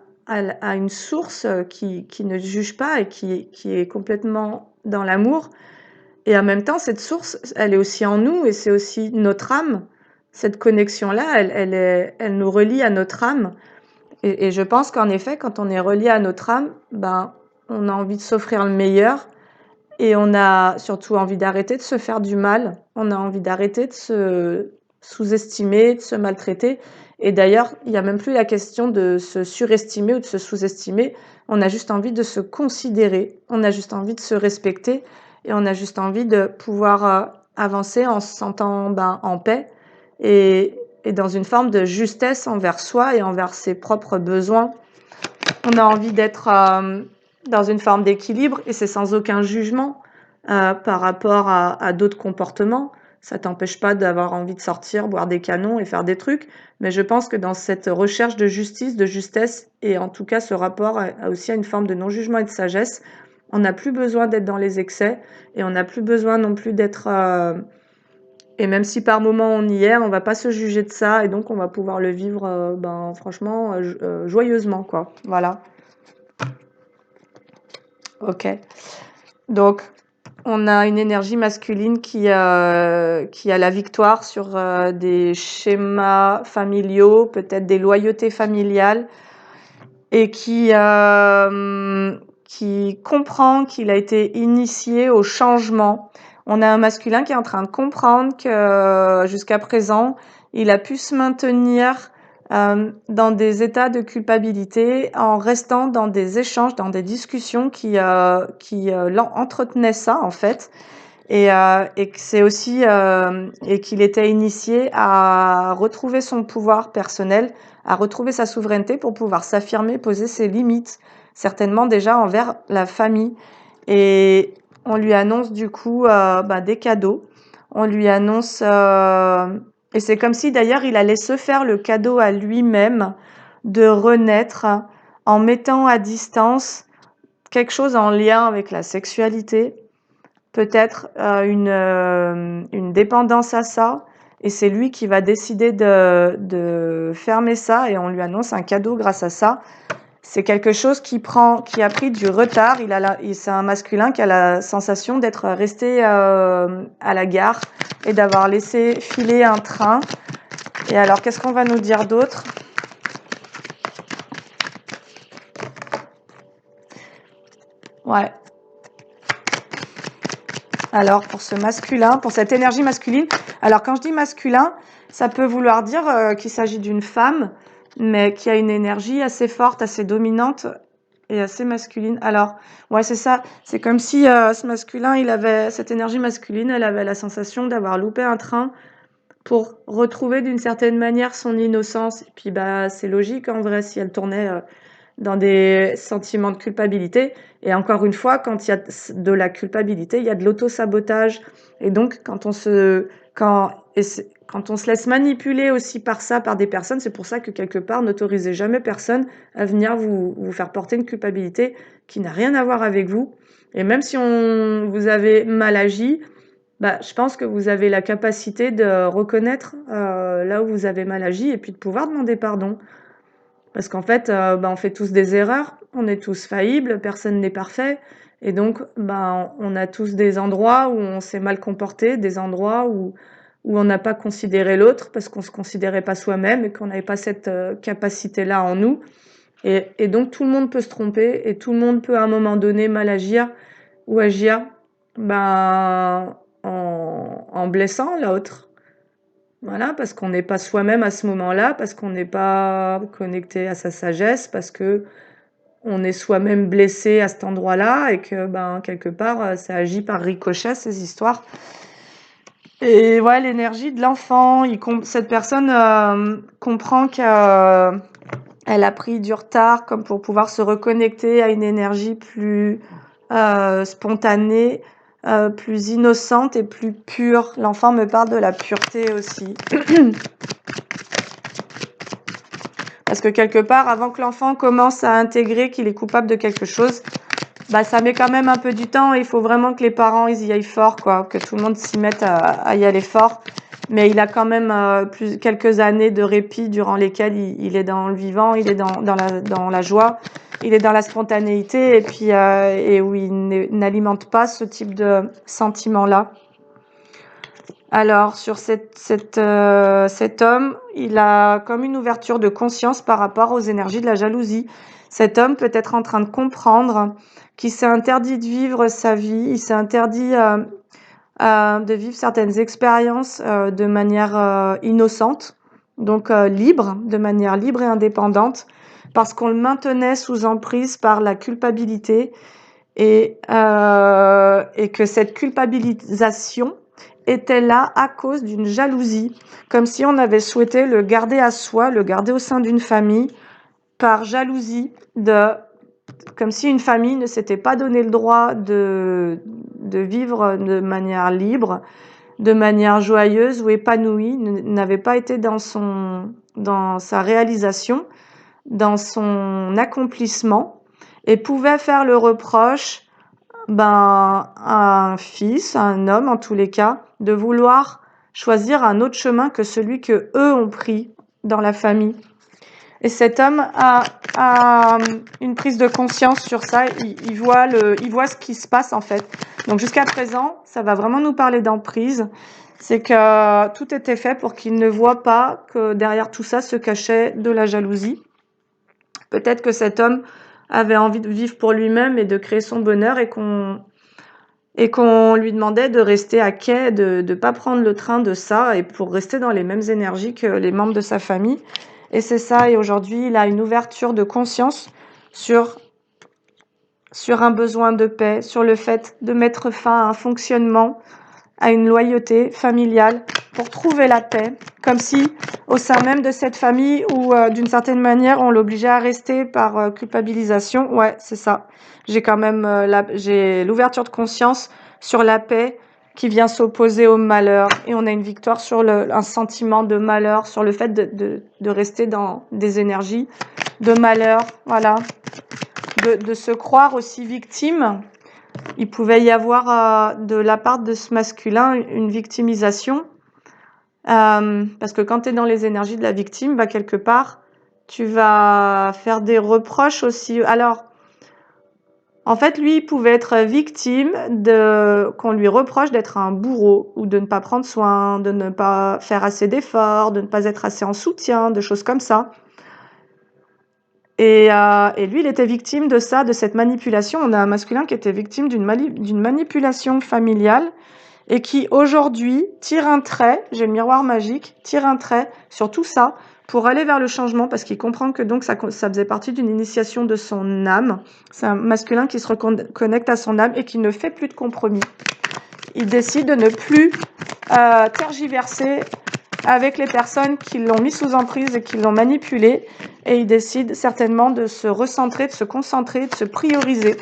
une source qui ne juge pas et qui est complètement dans l'amour. Et en même temps, cette source, elle est aussi en nous et c'est aussi notre âme. Cette connexion-là, elle nous relie à notre âme. Et je pense qu'en effet, quand on est relié à notre âme, on a envie de s'offrir le meilleur et on a surtout envie d'arrêter de se faire du mal. On a envie d'arrêter de se sous-estimer, de se maltraiter. Et d'ailleurs, il y a même plus la question de se surestimer ou de se sous-estimer. On a juste envie de se considérer. On a juste envie de se respecter et on a juste envie de pouvoir avancer en se sentant en paix et dans une forme de justesse envers soi et envers ses propres besoins. On a envie d'être dans une forme d'équilibre et c'est sans aucun jugement par rapport à d'autres comportements. Ça t'empêche pas d'avoir envie de sortir, boire des canons et faire des trucs, mais je pense que dans cette recherche de justice, de justesse et en tout cas ce rapport a aussi à une forme de non-jugement et de sagesse, on n'a plus besoin d'être dans les excès et on n'a plus besoin non plus d'être et même si par moment on y est, on va pas se juger de ça et donc on va pouvoir le vivre franchement joyeusement quoi. Voilà. Ok. Donc on a une énergie masculine qui a la victoire sur des schémas familiaux, peut-être des loyautés familiales et qui comprend qu'il a été initié au changement. On a un masculin qui est en train de comprendre que jusqu'à présent, il a pu se maintenir dans des états de culpabilité en restant dans des échanges, dans des discussions qui entretenaient ça en fait. Et que c'est aussi et qu'il était initié à retrouver son pouvoir personnel, à retrouver sa souveraineté pour pouvoir s'affirmer, poser ses limites, certainement déjà envers la famille. Et on lui annonce du coup des cadeaux. On lui annonce et c'est comme si d'ailleurs il allait se faire le cadeau à lui-même de renaître en mettant à distance quelque chose en lien avec la sexualité, peut-être une dépendance à ça, et c'est lui qui va décider de fermer ça et on lui annonce un cadeau grâce à ça. C'est quelque chose qui a pris du retard. C'est un masculin qui a la sensation d'être resté à la gare et d'avoir laissé filer un train. Et alors, qu'est-ce qu'on va nous dire d'autre ? Ouais. Alors, pour ce masculin, pour cette énergie masculine, alors quand je dis masculin, ça peut vouloir dire qu'il s'agit d'une femme, mais qui a une énergie assez forte, assez dominante et assez masculine. Alors, ouais, c'est ça. C'est comme si ce masculin, cette énergie masculine, elle avait la sensation d'avoir loupé un train pour retrouver d'une certaine manière son innocence. Et puis, c'est logique en vrai si elle tournait dans des sentiments de culpabilité. Et encore une fois, quand il y a de la culpabilité, il y a de l'auto-sabotage. Et donc, quand on se laisse manipuler aussi par ça, par des personnes, c'est pour ça que quelque part, n'autorisez jamais personne à venir vous faire porter une culpabilité qui n'a rien à voir avec vous. Et même si vous avez mal agi, je pense que vous avez la capacité de reconnaître là où vous avez mal agi et puis de pouvoir demander pardon. Parce qu'en fait, on fait tous des erreurs, on est tous faillibles, personne n'est parfait et donc on a tous des endroits où on s'est mal comporté, des endroits où on n'a pas considéré l'autre parce qu'on se considérait pas soi-même et qu'on n'avait pas cette capacité-là en nous et donc tout le monde peut se tromper et tout le monde peut à un moment donné mal agir ou agir en blessant l'autre. Voilà, parce qu'on n'est pas soi-même à ce moment-là, parce qu'on n'est pas connecté à sa sagesse, parce que on est soi-même blessé à cet endroit-là et que quelque part ça agit par ricochet ces histoires. Et ouais, l'énergie de l'enfant, cette personne comprend qu'elle a pris du retard comme pour pouvoir se reconnecter à une énergie plus spontanée, plus innocente et plus pure. L'enfant me parle de la pureté aussi. Parce que quelque part, avant que l'enfant commence à intégrer qu'il est coupable de quelque chose, ça met quand même un peu du temps et il faut vraiment que les parents ils y aillent fort, quoi, que tout le monde s'y mette à y aller fort. Mais il a quand même quelques années de répit durant lesquelles il est dans le vivant, il est dans la joie, il est dans la spontanéité et puis et où il n'alimente pas ce type de sentiment-là. Alors, sur cet homme, il a comme une ouverture de conscience par rapport aux énergies de la jalousie. Cet homme peut être en train de comprendre qu'il s'est interdit de vivre sa vie, il s'est interdit de vivre certaines expériences de manière innocente, donc libre, de manière libre et indépendante, parce qu'on le maintenait sous emprise par la culpabilité et que cette culpabilisation était là à cause d'une jalousie, comme si on avait souhaité le garder à soi, le garder au sein d'une famille, par jalousie, comme si une famille ne s'était pas donné le droit de vivre de manière libre, de manière joyeuse ou épanouie, n'avait pas été dans sa réalisation, dans son accomplissement, et pouvait faire le reproche à un fils, à un homme en tous les cas, de vouloir choisir un autre chemin que celui que eux ont pris dans la famille. Et cet homme a une prise de conscience sur ça, il voit ce qui se passe en fait. Donc jusqu'à présent, ça va vraiment nous parler d'emprise. C'est que tout était fait pour qu'il ne voit pas que derrière tout ça se cachait de la jalousie. Peut-être que cet homme avait envie de vivre pour lui-même et de créer son bonheur et qu'on lui demandait de rester à quai, de ne pas prendre le train de ça et pour rester dans les mêmes énergies que les membres de sa famille. Et c'est ça, et aujourd'hui, il a une ouverture de conscience sur un besoin de paix, sur le fait de mettre fin à un fonctionnement, à une loyauté familiale pour trouver la paix, comme si au sein même de cette famille où d'une certaine manière on l'obligeait à rester par culpabilisation. Ouais, c'est ça. J'ai quand même j'ai l'ouverture de conscience sur la paix qui vient s'opposer au malheur, et on a une victoire sur un sentiment de malheur, sur le fait de rester dans des énergies de malheur, voilà, de se croire aussi victime. Il pouvait y avoir de la part de ce masculin une victimisation, parce que quand tu es dans les énergies de la victime, quelque part, tu vas faire des reproches aussi. Alors, en fait, lui, il pouvait être victime qu'on lui reproche d'être un bourreau ou de ne pas prendre soin, de ne pas faire assez d'efforts, de ne pas être assez en soutien, de choses comme ça. Et lui, il était victime de ça, de cette manipulation. On a un masculin qui était victime d'une manipulation familiale et qui, aujourd'hui, tire un trait, j'ai le miroir magique, tire un trait sur tout ça pour aller vers le changement, parce qu'il comprend que donc ça faisait partie d'une initiation de son âme. C'est un masculin qui se reconnecte à son âme et qui ne fait plus de compromis. Il décide de ne plus tergiverser avec les personnes qui l'ont mis sous emprise et qui l'ont manipulé, et il décide certainement de se recentrer, de se concentrer, de se prioriser.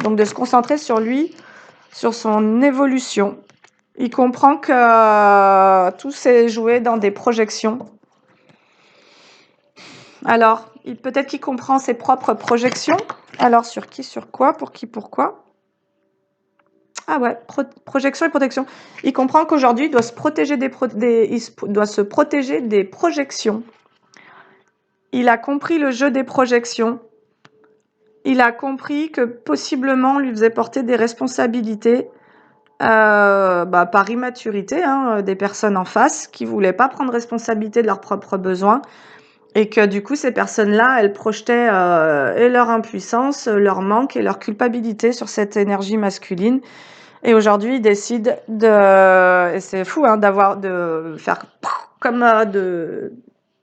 Donc de se concentrer sur lui, sur son évolution. Il comprend que tout s'est joué dans des projections. Alors, peut-être qu'il comprend ses propres projections. Alors, sur qui, sur quoi, pour qui, pourquoi? Ah ouais, projection et protection. Il comprend qu'aujourd'hui, il doit se protéger des projections. Il a compris le jeu des projections. Il a compris que possiblement on lui faisait porter des responsabilités par immaturité, des personnes en face qui voulaient pas prendre responsabilité de leurs propres besoins, et que du coup ces personnes-là, elles projetaient et leur impuissance, leur manque et leur culpabilité sur cette énergie masculine. Et aujourd'hui, ils décident et c'est fou de faire comme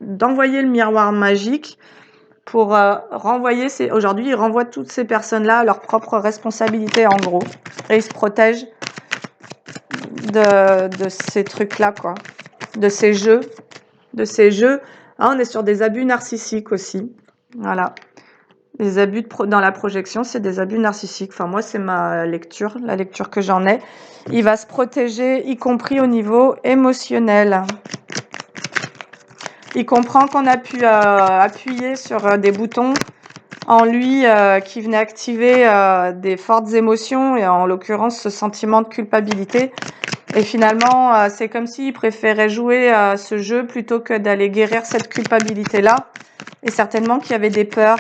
d'envoyer le miroir magique pour renvoyer aujourd'hui, ils renvoient toutes ces personnes-là à leurs propres responsabilités en gros, et ils se protègent de ces trucs-là, quoi, de ces jeux. On est sur des abus narcissiques aussi, voilà. Les abus dans la projection, c'est des abus narcissiques. Enfin, moi, c'est la lecture que j'en ai. Il va se protéger, y compris au niveau émotionnel. Il comprend qu'on a pu appuyer sur des boutons en lui qui venaient activer des fortes émotions, et en l'occurrence ce sentiment de culpabilité. Et finalement, c'est comme s'il préférait jouer ce jeu plutôt que d'aller guérir cette culpabilité-là. Et certainement qu'il y avait des peurs.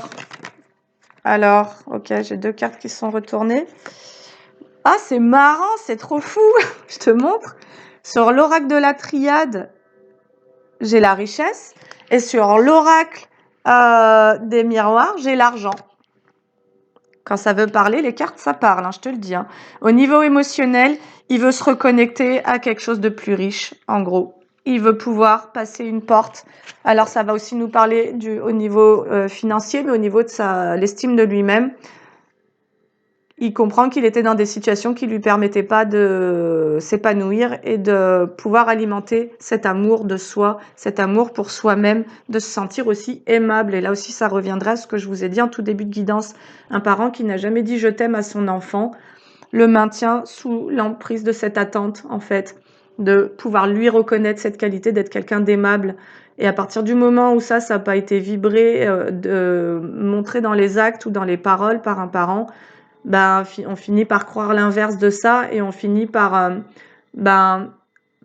Alors, ok, j'ai 2 cartes qui sont retournées. Ah, c'est marrant, c'est trop fou. Je te montre. Sur l'oracle de la triade, j'ai la richesse. Et sur l'oracle des miroirs, j'ai l'argent. Quand ça veut parler, les cartes, ça parle, hein, je te le dis, hein. Au niveau émotionnel, il veut se reconnecter à quelque chose de plus riche, en gros. Il veut pouvoir passer une porte. Alors, ça va aussi nous parler au niveau financier, mais au niveau de l'estime de lui-même. Il comprend qu'il était dans des situations qui lui permettaient pas de s'épanouir et de pouvoir alimenter cet amour de soi, cet amour pour soi-même, de se sentir aussi aimable. Et là aussi, ça reviendra à ce que je vous ai dit en tout début de guidance. Un parent qui n'a jamais dit je t'aime à son enfant le maintient sous l'emprise de cette attente, en fait, de pouvoir lui reconnaître cette qualité d'être quelqu'un d'aimable. Et à partir du moment où ça n'a pas été vibré, montré dans les actes ou dans les paroles par un parent, ben, on finit par croire l'inverse de ça et on finit ben,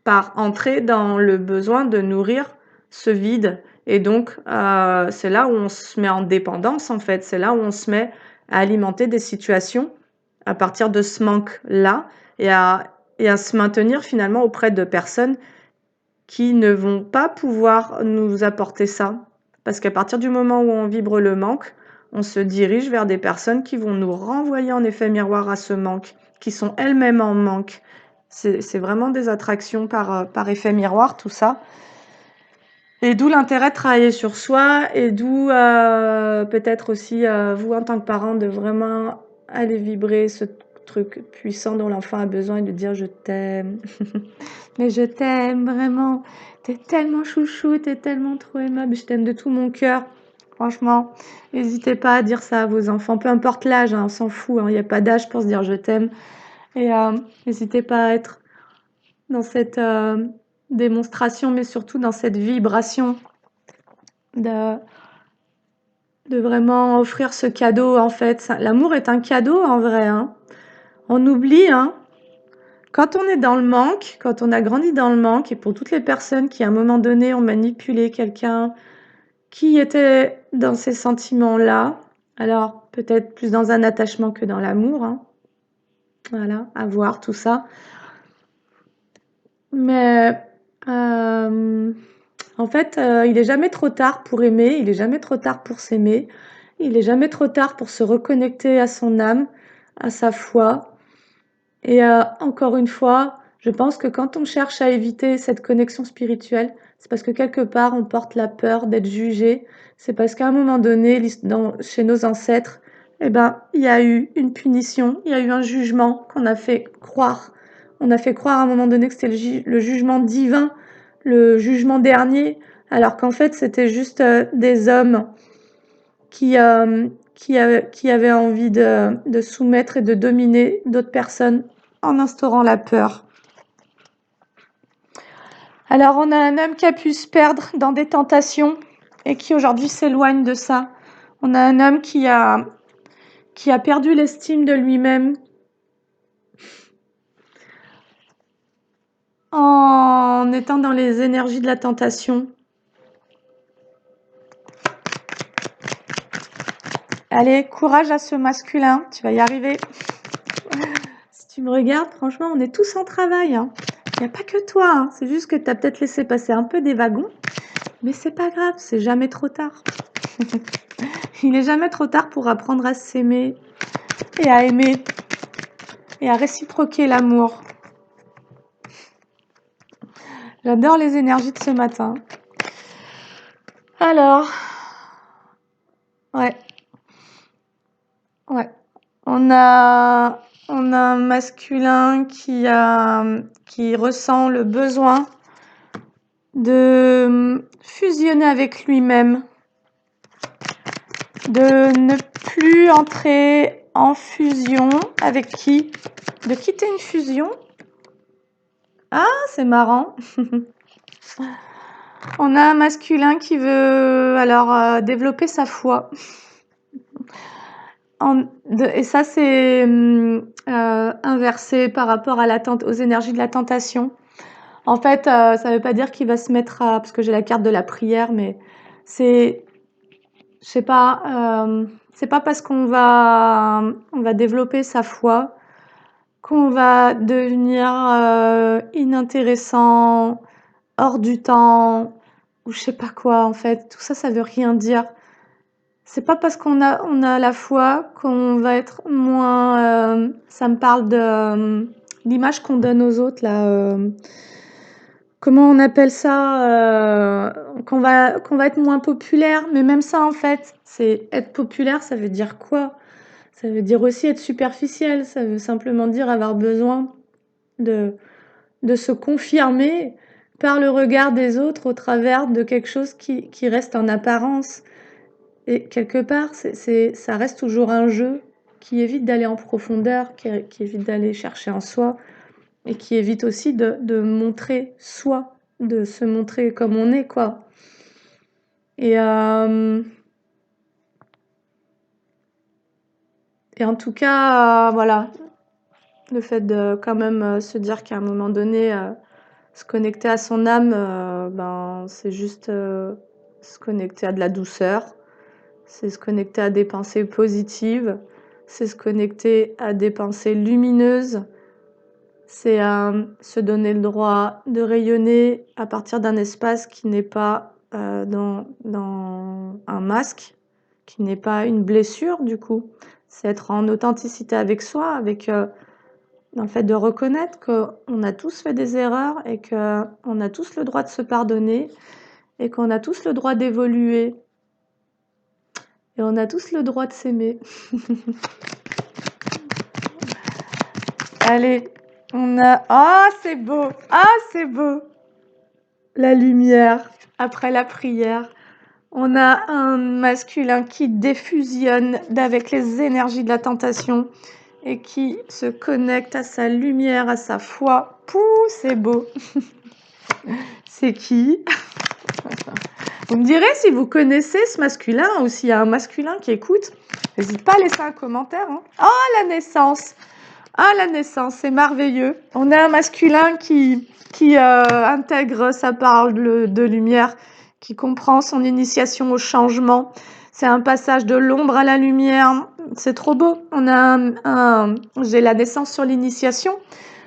par entrer dans le besoin de nourrir ce vide. Et donc, c'est là où on se met en dépendance, en fait. C'est là où on se met à alimenter des situations à partir de ce manque-là et à se maintenir finalement auprès de personnes qui ne vont pas pouvoir nous apporter ça. Parce qu'à partir du moment où on vibre le manque, on se dirige vers des personnes qui vont nous renvoyer en effet miroir à ce manque, qui sont elles-mêmes en manque. C'est vraiment des attractions par effet miroir, tout ça. Et d'où l'intérêt de travailler sur soi et d'où peut-être aussi vous en tant que parent de vraiment aller vibrer ce truc puissant dont l'enfant a besoin et de dire je t'aime. Mais je t'aime vraiment. T'es tellement chouchou, t'es tellement trop aimable, je t'aime de tout mon cœur. Franchement, n'hésitez pas à dire ça à vos enfants, peu importe l'âge, hein, on s'en fout, il n'y a pas d'âge pour se dire je t'aime. Et n'hésitez pas à être dans cette démonstration, mais surtout dans cette vibration de, de vraiment offrir ce cadeau, en fait. L'amour est un cadeau, en vrai, hein. On oublie, hein. Quand on est dans le manque, quand on a grandi dans le manque, et pour toutes les personnes qui, à un moment donné, ont manipulé quelqu'un qui était dans ces sentiments-là, alors peut-être plus dans un attachement que dans l'amour, hein. Voilà, à voir tout ça. Mais en fait, il est jamais trop tard pour aimer, il est jamais trop tard pour s'aimer, il est jamais trop tard pour se reconnecter à son âme, à sa foi. Et encore une fois, je pense que quand on cherche à éviter cette connexion spirituelle, c'est parce que quelque part on porte la peur d'être jugé. C'est parce qu'à un moment donné, chez nos ancêtres, eh ben, il y a eu une punition, il y a eu un jugement qu'on a fait croire. On a fait croire à un moment donné que c'était le jugement divin, le jugement dernier, alors qu'en fait c'était juste des hommes qui avaient envie de soumettre et de dominer d'autres personnes en instaurant la peur. Alors on a un homme qui a pu se perdre dans des tentations et qui aujourd'hui s'éloigne de ça. On a un homme qui a perdu l'estime de lui-même en étant dans les énergies de la tentation. Allez, courage à ce masculin, tu vas y arriver. Si tu me regardes, franchement, on est tous en travail, hein. Il n'y a pas que toi, hein. C'est juste que tu as peut-être laissé passer un peu des wagons, mais c'est pas grave, c'est jamais trop tard. Il n'est jamais trop tard pour apprendre à s'aimer et à aimer et à réciproquer l'amour. J'adore les énergies de ce matin. Alors, ouais. On a un masculin qui ressent le besoin de fusionner avec lui-même, de ne plus entrer en fusion avec qui? De quitter une fusion? Ah, c'est marrant. On a un masculin qui veut alors développer sa foi. Et ça, c'est inversé par rapport aux énergies de la tentation. En fait, ça ne veut pas dire qu'il va se mettre parce que j'ai la carte de la prière, mais c'est, je sais pas, c'est pas parce qu'on va développer sa foi qu'on va devenir inintéressant, hors du temps, ou je sais pas quoi, en fait. Tout ça, ça veut rien dire. C'est pas parce on a la foi qu'on va être moins. Ça me parle de l'image qu'on donne aux autres là. Comment on appelle ça qu'on va être moins populaire. Mais même ça en fait, c'est être populaire, ça veut dire quoi? Ça veut dire aussi être superficiel. Ça veut simplement dire avoir besoin de de se confirmer par le regard des autres au travers de quelque chose qui reste en apparence. Et quelque part, ça reste toujours un jeu qui évite d'aller en profondeur, qui évite d'aller chercher en soi et qui évite aussi de montrer soi, de se montrer comme on est, quoi. Et et en tout cas, voilà, le fait de quand même se dire qu'à un moment donné, se connecter à son âme, ben, c'est juste se connecter à de la douceur, c'est se connecter à des pensées positives, c'est se connecter à des pensées lumineuses, c'est se donner le droit de rayonner à partir d'un espace qui n'est pas dans un masque, qui n'est pas une blessure du coup. C'est être en authenticité avec soi, avec dans le fait de reconnaître qu'on a tous fait des erreurs et qu'on a tous le droit de se pardonner et qu'on a tous le droit d'évoluer et on a tous le droit de s'aimer. Allez, on a... Ah, c'est beau! Ah, c'est beau! La lumière après la prière. On a un masculin qui défusionne avec les énergies de la tentation et qui se connecte à sa lumière, à sa foi. Pouh, c'est beau! C'est qui? Vous me direz si vous connaissez ce masculin ou s'il y a un masculin qui écoute. N'hésite pas à laisser un commentaire. Hein. Oh, la naissance! Ah, la naissance, c'est merveilleux. On a un masculin qui intègre sa part de lumière, qui comprend son initiation au changement. C'est un passage de l'ombre à la lumière. C'est trop beau. On a j'ai la naissance sur l'initiation.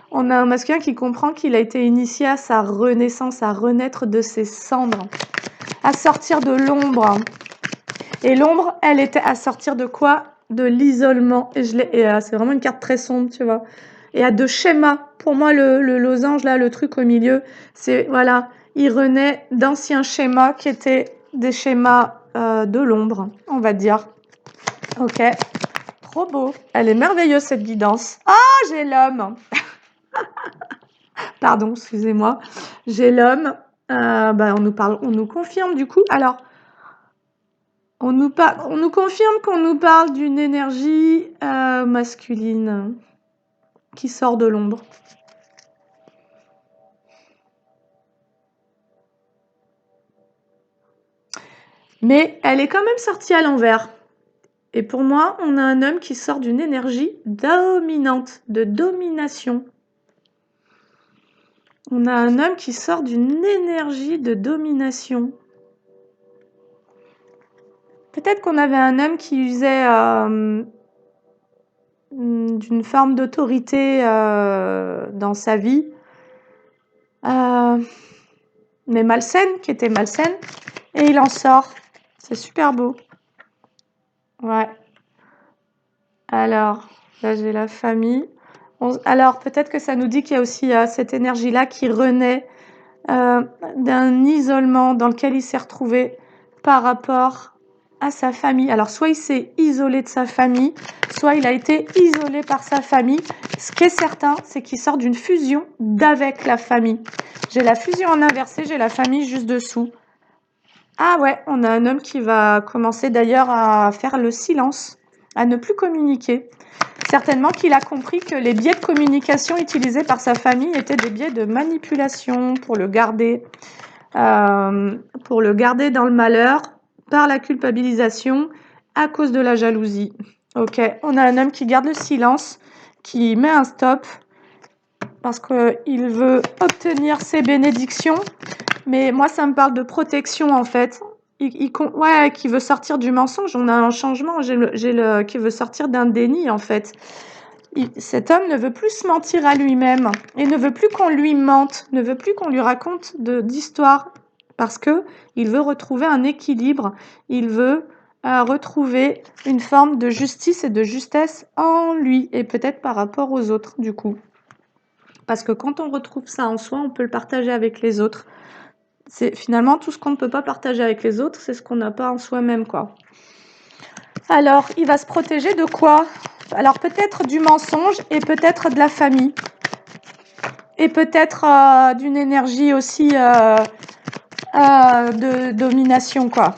On a un masculin qui comprend qu'il a été initié à sa renaissance, à renaître de ses cendres, à sortir de l'ombre. Et l'ombre, elle était à sortir de quoi? De l'isolement. Et c'est vraiment une carte très sombre, tu vois. Et à de schémas. Pour moi, le losange, là, le truc au milieu, c'est, voilà, il renaît d'anciens schémas qui étaient des schémas de l'ombre, on va dire. Ok. Trop beau. Elle est merveilleuse, cette guidance. Ah, j'ai l'homme. Pardon, excusez-moi. J'ai l'homme. On nous confirme du coup. Alors, on nous confirme qu'on nous parle d'une énergie masculine qui sort de l'ombre. Mais elle est quand même sortie à l'envers. Et pour moi, on a un homme qui sort d'une énergie dominante, de domination. On a un homme qui sort d'une énergie de domination. Peut-être qu'on avait un homme qui usait d'une forme d'autorité dans sa vie, mais malsaine, qui était malsaine, et il en sort. C'est super beau. Ouais. Alors, là j'ai la famille. Alors, peut-être que ça nous dit qu'il y a aussi cette énergie-là qui renaît d'un isolement dans lequel il s'est retrouvé par rapport à sa famille. Alors, soit il s'est isolé de sa famille, soit il a été isolé par sa famille. Ce qui est certain, c'est qu'il sort d'une fusion d'avec la famille. J'ai la fusion en inversé, j'ai la famille juste dessous. Ah ouais, on a un homme qui va commencer d'ailleurs à faire le silence, à ne plus communiquer. Certainement qu'il a compris que les biais de communication utilisés par sa famille étaient des biais de manipulation pour le garder dans le malheur, par la culpabilisation, à cause de la jalousie. Ok, on a un homme qui garde le silence, qui met un stop, parce qu'il veut obtenir ses bénédictions. Mais moi, ça me parle de protection, en fait. Ouais, qui veut sortir du mensonge. On a un changement. Qui veut sortir d'un déni, en fait. Cet homme ne veut plus se mentir à lui-même et ne veut plus qu'on lui mente, ne veut plus qu'on lui raconte d'histoires parce que il veut retrouver un équilibre. Il veut à retrouver une forme de justice et de justesse en lui, et peut-être par rapport aux autres, du coup. Parce que quand on retrouve ça en soi, on peut le partager avec les autres. C'est finalement tout ce qu'on ne peut pas partager avec les autres, c'est ce qu'on n'a pas en soi-même, quoi. Alors, il va se protéger de quoi? Alors, peut-être du mensonge et peut-être de la famille. Et peut-être d'une énergie aussi de domination, quoi.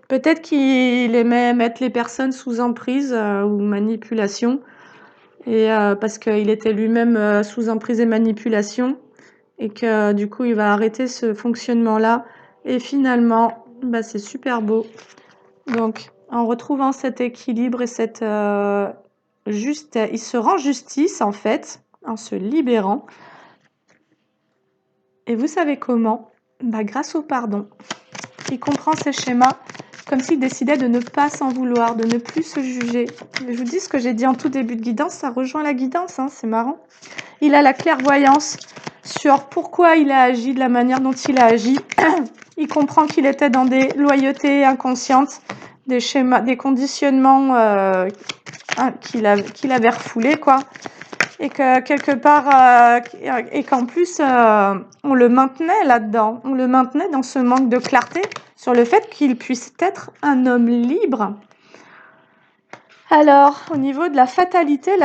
Peut-être qu'il aimait mettre les personnes sous emprise ou manipulation, et parce qu'il était lui-même sous emprise et manipulation, et que du coup il va arrêter ce fonctionnement-là. Et finalement, bah, c'est super beau. Donc, en retrouvant cet équilibre et cette il se rend justice en fait, en se libérant. Et vous savez comment? Bah, grâce au pardon. Il comprend ces schémas comme s'il décidait de ne pas s'en vouloir, de ne plus se juger. Je vous dis ce que j'ai dit en tout début de guidance, ça rejoint la guidance, hein, c'est marrant. Il a la clairvoyance sur pourquoi il a agi de la manière dont il a agi. Il comprend qu'il était dans des loyautés inconscientes, des schémas, des conditionnements qu'il avait refoulés, quoi. Et que quelque part, et qu'en plus, on le maintenait là-dedans. On le maintenait dans ce manque de clarté sur le fait qu'il puisse être un homme libre. Alors, au niveau de la fatalité,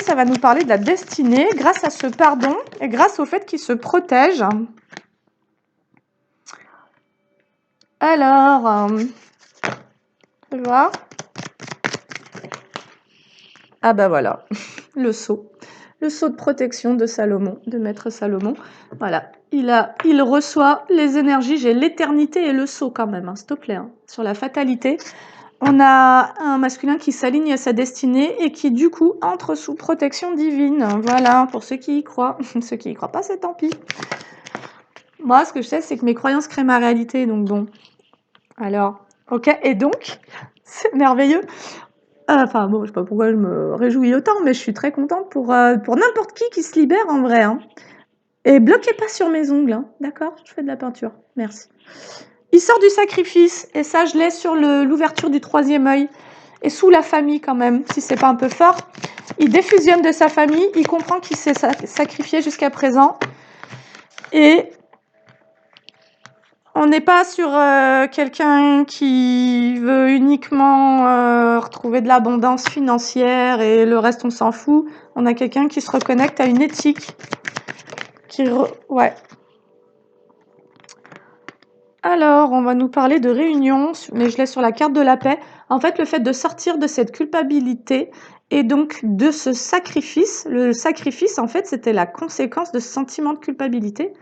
ça va nous parler de la destinée grâce à ce pardon et grâce au fait qu'il se protège. Alors, je vais voir. Ah bah voilà, le sceau de protection de Salomon, de Maître Salomon. Voilà, il reçoit les énergies, j'ai l'éternité et le sceau quand même, hein, s'il te plaît, hein. Sur la fatalité, on a un masculin qui s'aligne à sa destinée et qui du coup entre sous protection divine. Voilà, pour ceux qui y croient. Ceux qui y croient pas, c'est tant pis. Moi, ce que je sais, c'est que mes croyances créent ma réalité, donc bon. Alors, ok, et donc, c'est merveilleux. Enfin bon, je sais pas pourquoi je me réjouis autant, mais je suis très contente pour n'importe qui se libère en vrai, hein. Et bloquez pas sur mes ongles, hein, d'accord? Je fais de la peinture, merci. Il sort du sacrifice, et ça je l'ai sur l'ouverture du troisième œil, et sous la famille quand même, si c'est pas un peu fort. Il défusionne de sa famille, il comprend qu'il s'est sacrifié jusqu'à présent, et on n'est pas sur quelqu'un qui veut uniquement retrouver de l'abondance financière et le reste on s'en fout. On a quelqu'un qui se reconnecte à une éthique. Ouais. Alors, on va nous parler de réunion, mais je l'ai sur la carte de la paix. En fait, le fait de sortir de cette culpabilité et donc de ce sacrifice. Le sacrifice, en fait, c'était la conséquence de ce sentiment de culpabilité.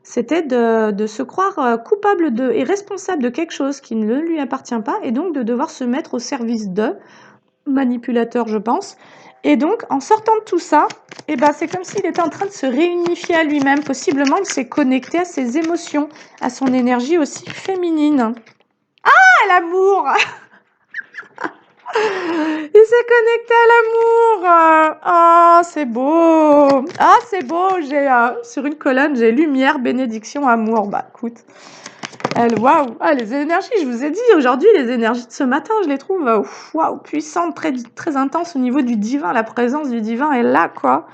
C'était de se croire coupable et responsable de quelque chose qui ne lui appartient pas, et donc de devoir se mettre au service de manipulateur, je pense. Et donc, en sortant de tout ça, eh ben, c'est comme s'il était en train de se réunifier à lui-même. Possiblement, il s'est connecté à ses émotions, à son énergie aussi féminine. Ah, l'amour! Il s'est connecté à l'amour. Oh, c'est beau. Ah, c'est beau. J'ai sur une colonne, j'ai lumière, bénédiction, amour. Bah, écoute. Waouh. Ah, les énergies, je vous ai dit aujourd'hui, les énergies de ce matin, je les trouve waouh, puissantes, très, très intenses au niveau du divin. La présence du divin est là, quoi.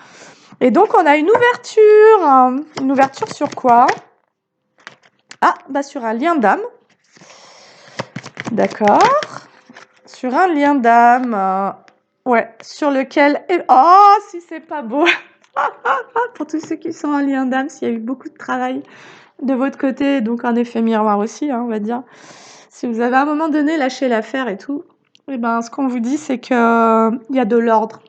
Et donc, on a une ouverture. Une ouverture sur quoi? Ah, bah, sur un lien d'âme. D'accord. Sur un lien d'âme. Ouais, sur lequel... Oh, si c'est pas beau. Pour tous ceux qui sont en lien d'âme, s'il y a eu beaucoup de travail de votre côté, donc un effet miroir aussi, hein, on va dire. Si vous avez à un moment donné lâché l'affaire et tout, eh ben, ce qu'on vous dit, c'est qu'il y a de l'ordre.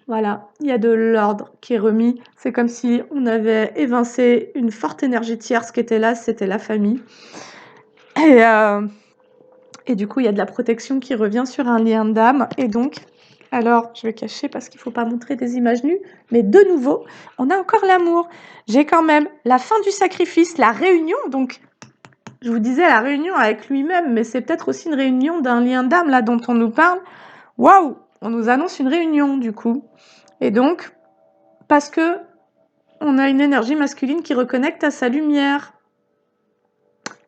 Voilà, il y a de l'ordre qui est remis. C'est comme si on avait évincé une forte énergie tierce qui était là, c'était la famille. Et du coup, il y a de la protection qui revient sur un lien d'âme. Et donc, alors, je vais cacher parce qu'il ne faut pas montrer des images nues. Mais de nouveau, on a encore l'amour. J'ai quand même la fin du sacrifice, la réunion. Donc, je vous disais la réunion avec lui-même, mais c'est peut-être aussi une réunion d'un lien d'âme là dont on nous parle. Waouh! On nous annonce une réunion du coup. Et donc, parce que on a une énergie masculine qui reconnecte à sa lumière.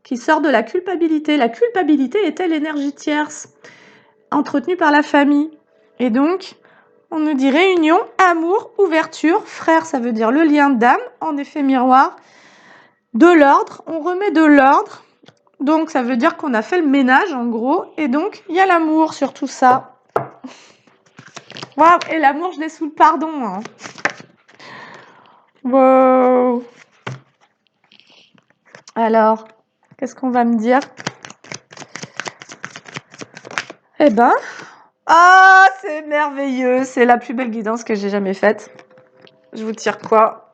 qui sort de la culpabilité. La culpabilité était l'énergie tierce entretenue par la famille. Et donc, on nous dit réunion, amour, ouverture. Frère, ça veut dire le lien d'âme, en effet miroir. De l'ordre, on remet de l'ordre. Donc, ça veut dire qu'on a fait le ménage, en gros. Et donc, il y a l'amour sur tout ça. Waouh, et l'amour, je l'ai sous le pardon. Hein. Wow. Alors, qu'est-ce qu'on va me dire? Eh ben, ah, c'est merveilleux. C'est la plus belle guidance que j'ai jamais faite. Je vous tire quoi?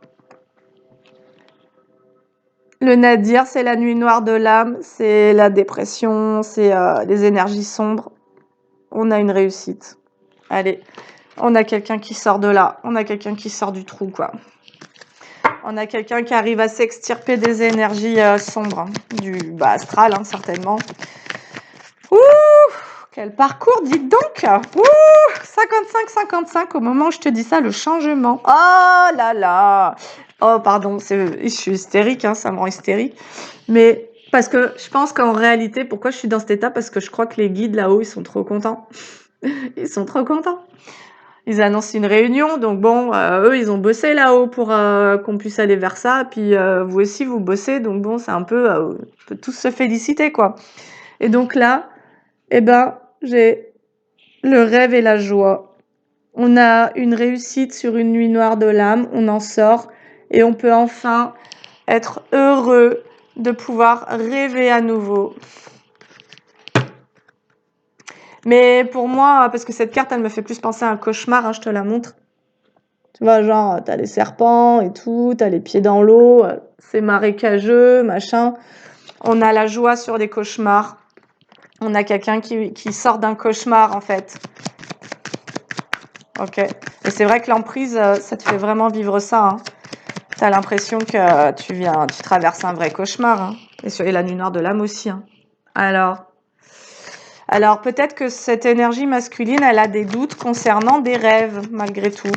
Le nadir, c'est la nuit noire de l'âme, c'est la dépression, c'est les énergies sombres. On a une réussite. Allez, on a quelqu'un qui sort de là. On a quelqu'un qui sort du trou, quoi. On a quelqu'un qui arrive à s'extirper des énergies sombres, du astral, hein, certainement. Ouh, quel parcours, dites donc. Ouh, 55-55, au moment où je te dis ça, le changement. Oh là là. Oh, pardon, je suis hystérique, hein, ça me rend hystérique. Mais parce que je pense qu'en réalité, pourquoi je suis dans cet état? Parce que je crois que les guides là-haut, ils sont trop contents. Ils sont trop contents. Ils annoncent une réunion, donc bon, eux, ils ont bossé là-haut pour qu'on puisse aller vers ça. Puis vous aussi, vous bossez, donc bon, c'est un peu, on peut tous se féliciter, quoi. Et donc là, eh ben, j'ai le rêve et la joie. On a une réussite sur une nuit noire de l'âme, on en sort et on peut enfin être heureux de pouvoir rêver à nouveau. Mais pour moi, parce que cette carte, elle me fait plus penser à un cauchemar, hein, je te la montre. Tu vois, genre, t'as les serpents et tout, t'as les pieds dans l'eau, c'est marécageux, machin. On a la joie sur les cauchemars. On a quelqu'un qui sort d'un cauchemar, en fait. Ok. Et c'est vrai que l'emprise, ça te fait vraiment vivre ça. Hein. T'as l'impression que tu traverses un vrai cauchemar. Hein. Et la nuit noire de l'âme aussi. Hein. Alors peut-être que cette énergie masculine, elle a des doutes concernant des rêves, malgré tout.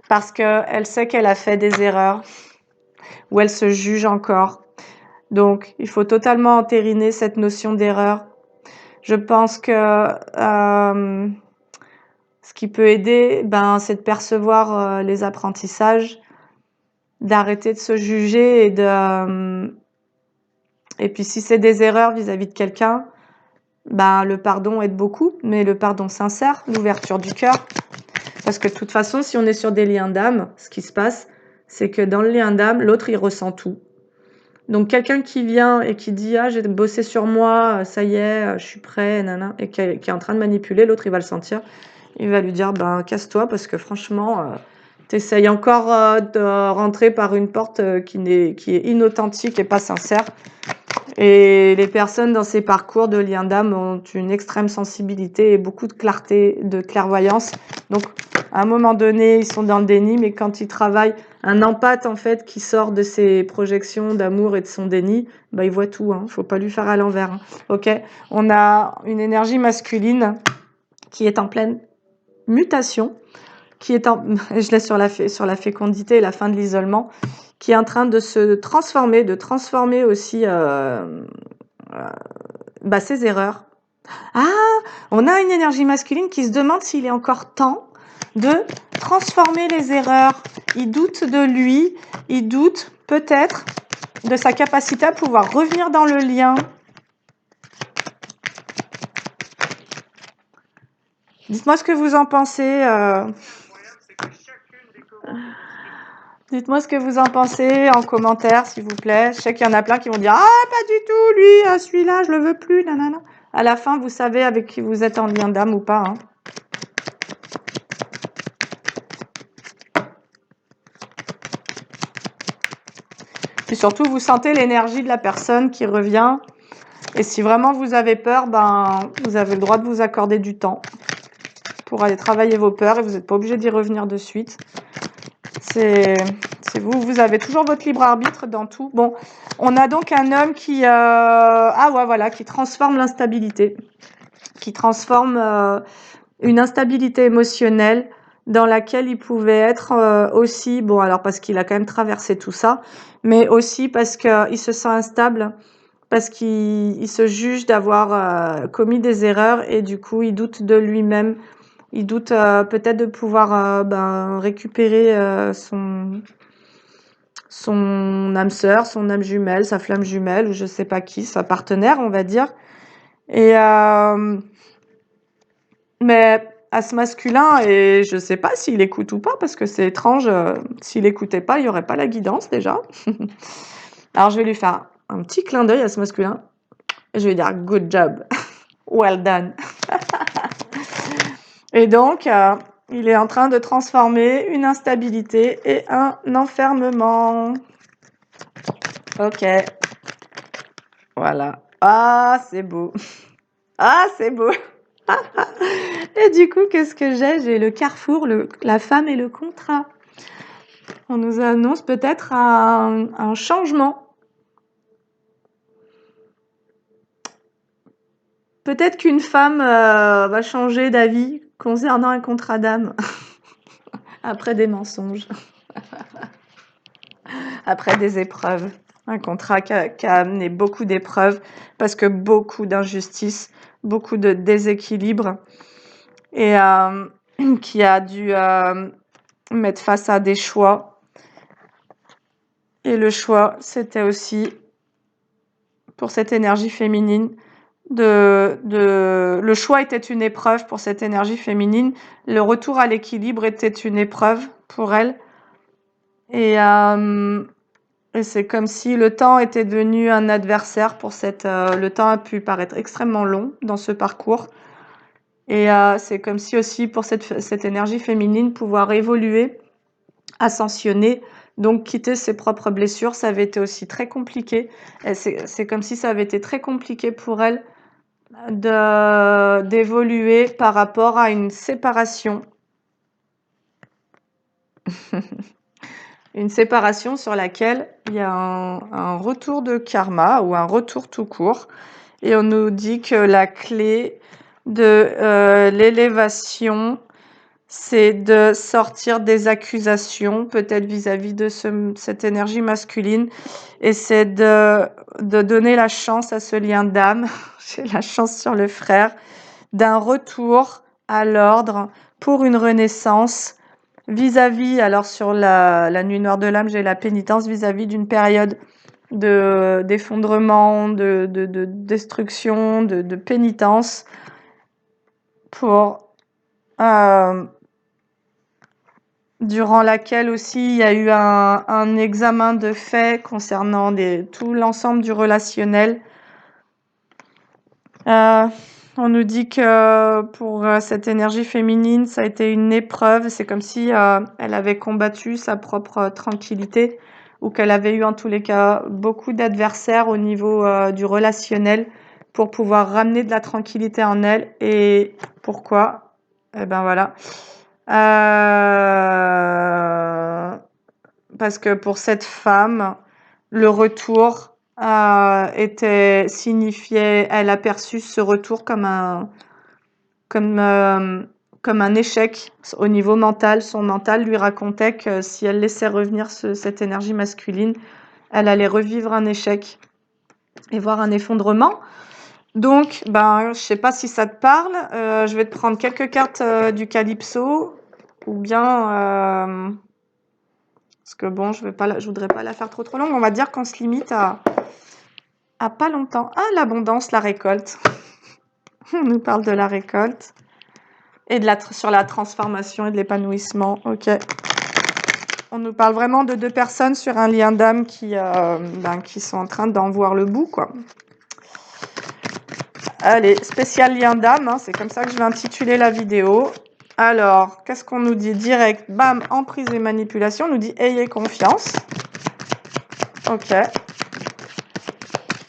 Parce qu'elle sait qu'elle a fait des erreurs. Ou elle se juge encore. Donc, il faut totalement entériner cette notion d'erreur. Je pense que ce qui peut aider, c'est de percevoir les apprentissages, d'arrêter de se juger et puis si c'est des erreurs vis-à-vis de quelqu'un, le pardon aide beaucoup, mais le pardon sincère, l'ouverture du cœur. Parce que de toute façon, si on est sur des liens d'âme, ce qui se passe, c'est que dans le lien d'âme, l'autre, il ressent tout. Donc quelqu'un qui vient et qui dit « Ah, j'ai bossé sur moi, ça y est, je suis prêt, nanana », et qui est en train de manipuler, l'autre, il va le sentir. Il va lui dire « casse-toi parce que franchement, t'essayes encore de rentrer par une porte qui est inauthentique et pas sincère. » Et les personnes dans ces parcours de lien d'âme ont une extrême sensibilité et beaucoup de clarté, de clairvoyance. Donc, à un moment donné, ils sont dans le déni, mais quand ils travaillent, un empathe, en fait, qui sort de ses projections d'amour et de son déni, il voit tout, hein. Faut pas lui faire à l'envers, hein. Ok? On a une énergie masculine qui est en pleine mutation, je laisse sur la fécondité et la fin de l'isolement, qui est en train de se transformer, aussi ses erreurs. Ah, on a une énergie masculine qui se demande s'il est encore temps de transformer les erreurs. Il doute de lui, il doute peut-être de sa capacité à pouvoir revenir dans le lien. Dites-moi ce que vous en pensez. Dites-moi ce que vous en pensez en commentaire, s'il vous plaît. Je sais qu'il y en a plein qui vont dire « Ah, pas du tout, lui, celui-là, je le veux plus, nanana. » À la fin, vous savez avec qui vous êtes en lien d'âme ou pas. Hein. Puis surtout, vous sentez l'énergie de la personne qui revient. Et si vraiment vous avez peur, vous avez le droit de vous accorder du temps pour aller travailler vos peurs et vous n'êtes pas obligé d'y revenir de suite. C'est vous avez toujours votre libre arbitre dans tout. Bon, on a donc un homme qui qui transforme l'instabilité, qui transforme une instabilité émotionnelle dans laquelle il pouvait être aussi, bon alors parce qu'il a quand même traversé tout ça, mais aussi parce qu'il se sent instable, parce qu'il se juge d'avoir commis des erreurs et du coup il doute de lui-même, il doute peut-être de pouvoir récupérer son âme sœur, son âme jumelle, sa flamme jumelle ou je sais pas qui, sa partenaire on va dire. Et mais à ce masculin, et je sais pas s'il écoute ou pas, parce que c'est étrange, s'il écoutait pas, il y aurait pas la guidance déjà. Alors je vais lui faire un petit clin d'œil à ce masculin, et je vais lui dire good job, well done. Et donc, il est en train de transformer une instabilité et un enfermement. Ok, voilà. Ah, c'est beau. Ah, c'est beau. Et du coup, qu'est-ce que j'ai? J'ai le carrefour, la femme et le contrat. On nous annonce peut-être un changement. Peut-être qu'une femme va changer d'avis concernant un contrat d'âme après des mensonges, après des épreuves. Un contrat qui a amené beaucoup d'épreuves parce que beaucoup d'injustices, beaucoup de déséquilibre et qui a dû mettre face à des choix. Et le choix, c'était aussi pour cette énergie féminine le choix était une épreuve pour cette énergie féminine, le retour à l'équilibre était une épreuve pour elle. Et c'est comme si le temps était devenu un adversaire pour le temps a pu paraître extrêmement long dans ce parcours. Et c'est comme si aussi pour cette énergie féminine, pouvoir évoluer, ascensionner, donc quitter ses propres blessures, ça avait été aussi très compliqué. Et c'est comme si ça avait été très compliqué pour elle d'évoluer par rapport à une séparation. Une séparation sur laquelle il y a un retour de karma ou un retour tout court. Et on nous dit que la clé de l'élévation, c'est de sortir des accusations, peut-être vis-à-vis de cette énergie masculine, et c'est de donner la chance à ce lien d'âme, j'ai la chance sur le frère, d'un retour à l'ordre pour une renaissance vis-à-vis, alors sur la nuit noire de l'âme, j'ai la pénitence vis-à-vis d'une période d'effondrement, de destruction, de pénitence pour durant laquelle aussi il y a eu un examen de fait concernant tout l'ensemble du relationnel. On nous dit que pour cette énergie féminine, ça a été une épreuve. C'est comme si elle avait combattu sa propre tranquillité ou qu'elle avait eu en tous les cas beaucoup d'adversaires au niveau du relationnel pour pouvoir ramener de la tranquillité en elle. Et pourquoi? Eh ben voilà. Parce que pour cette femme, le retour signifiait, elle a perçu ce retour comme un échec au niveau mental. Son mental lui racontait que si elle laissait revenir cette énergie masculine, elle allait revivre un échec et voir un effondrement. Donc, je sais pas si ça te parle. Je vais te prendre quelques cartes du Calypso ou bien parce que bon, je voudrais pas la faire trop longue. On va dire qu'on se limite à pas longtemps. Ah, l'abondance, la récolte. On nous parle de la récolte et sur la transformation et de l'épanouissement. Ok. On nous parle vraiment de deux personnes sur un lien d'âme qui sont en train d'en voir le bout, quoi. Allez, spécial lien d'âme, hein, c'est comme ça que je vais intituler la vidéo. Alors, qu'est-ce qu'on nous dit direct? Bam, emprise et manipulation. On nous dit ayez confiance. Ok.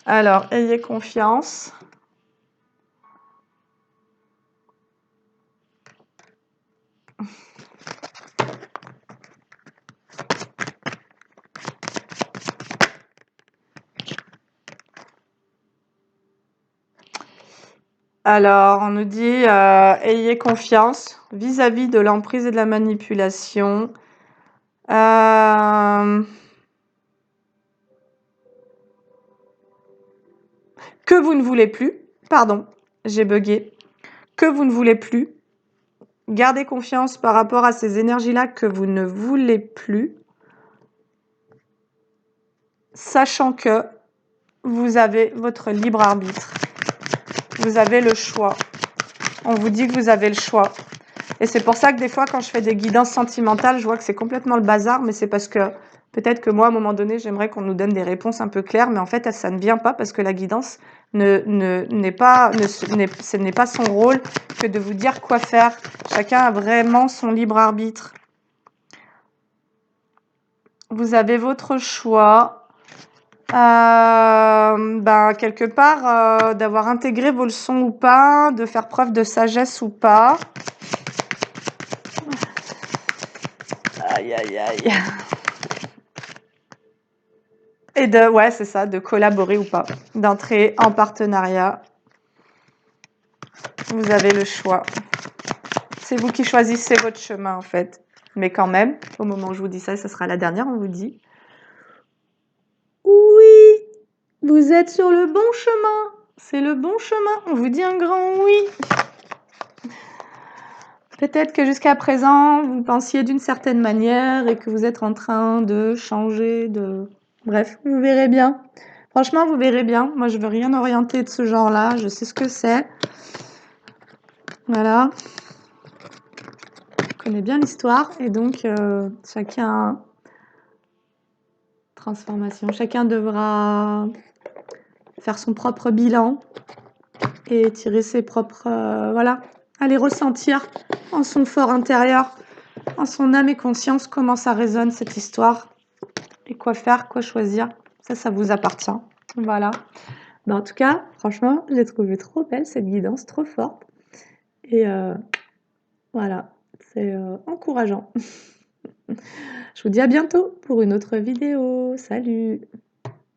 Alors, ayez confiance. Alors, on nous dit ayez confiance. vis-à-vis de l'emprise et de la manipulation. Que vous ne voulez plus, pardon, j'ai bugué, que vous ne voulez plus. Gardez confiance par rapport à ces énergies-là que vous ne voulez plus, sachant que vous avez votre libre arbitre. Vous avez le choix. On vous dit que vous avez le choix. Et c'est pour ça que des fois, quand je fais des guidances sentimentales, je vois que c'est complètement le bazar, mais c'est parce que peut-être que moi, à un moment donné, j'aimerais qu'on nous donne des réponses un peu claires, mais en fait, ça ne vient pas parce que la guidance n'est pas son rôle que de vous dire quoi faire. Chacun a vraiment son libre arbitre. Vous avez votre choix. Quelque part, d'avoir intégré vos leçons ou pas, de faire preuve de sagesse ou pas. Aïe, aïe, aïe. Et ouais, c'est ça, de collaborer ou pas, d'entrer en partenariat. Vous avez le choix. C'est vous qui choisissez votre chemin, en fait. Mais quand même, au moment où je vous dis ça, et ce sera la dernière, on vous dit oui, vous êtes sur le bon chemin. C'est le bon chemin. On vous dit un grand oui. Peut-être que jusqu'à présent, vous pensiez d'une certaine manière et que vous êtes en train de changer de... Bref, vous verrez bien. Franchement, vous verrez bien. Moi, je veux rien orienter de ce genre-là. Je sais ce que c'est. Voilà. Je connais bien l'histoire. Et donc, chacun... Transformation. Chacun devra faire son propre bilan et tirer ses propres... voilà. Aller ressentir en son fort intérieur, en son âme et conscience, comment ça résonne cette histoire. Et quoi faire, quoi choisir. Ça vous appartient. Voilà. En tout cas, franchement, je l'ai trouvée trop belle, cette guidance, trop forte. Et voilà, c'est encourageant. Je vous dis à bientôt pour une autre vidéo. Salut!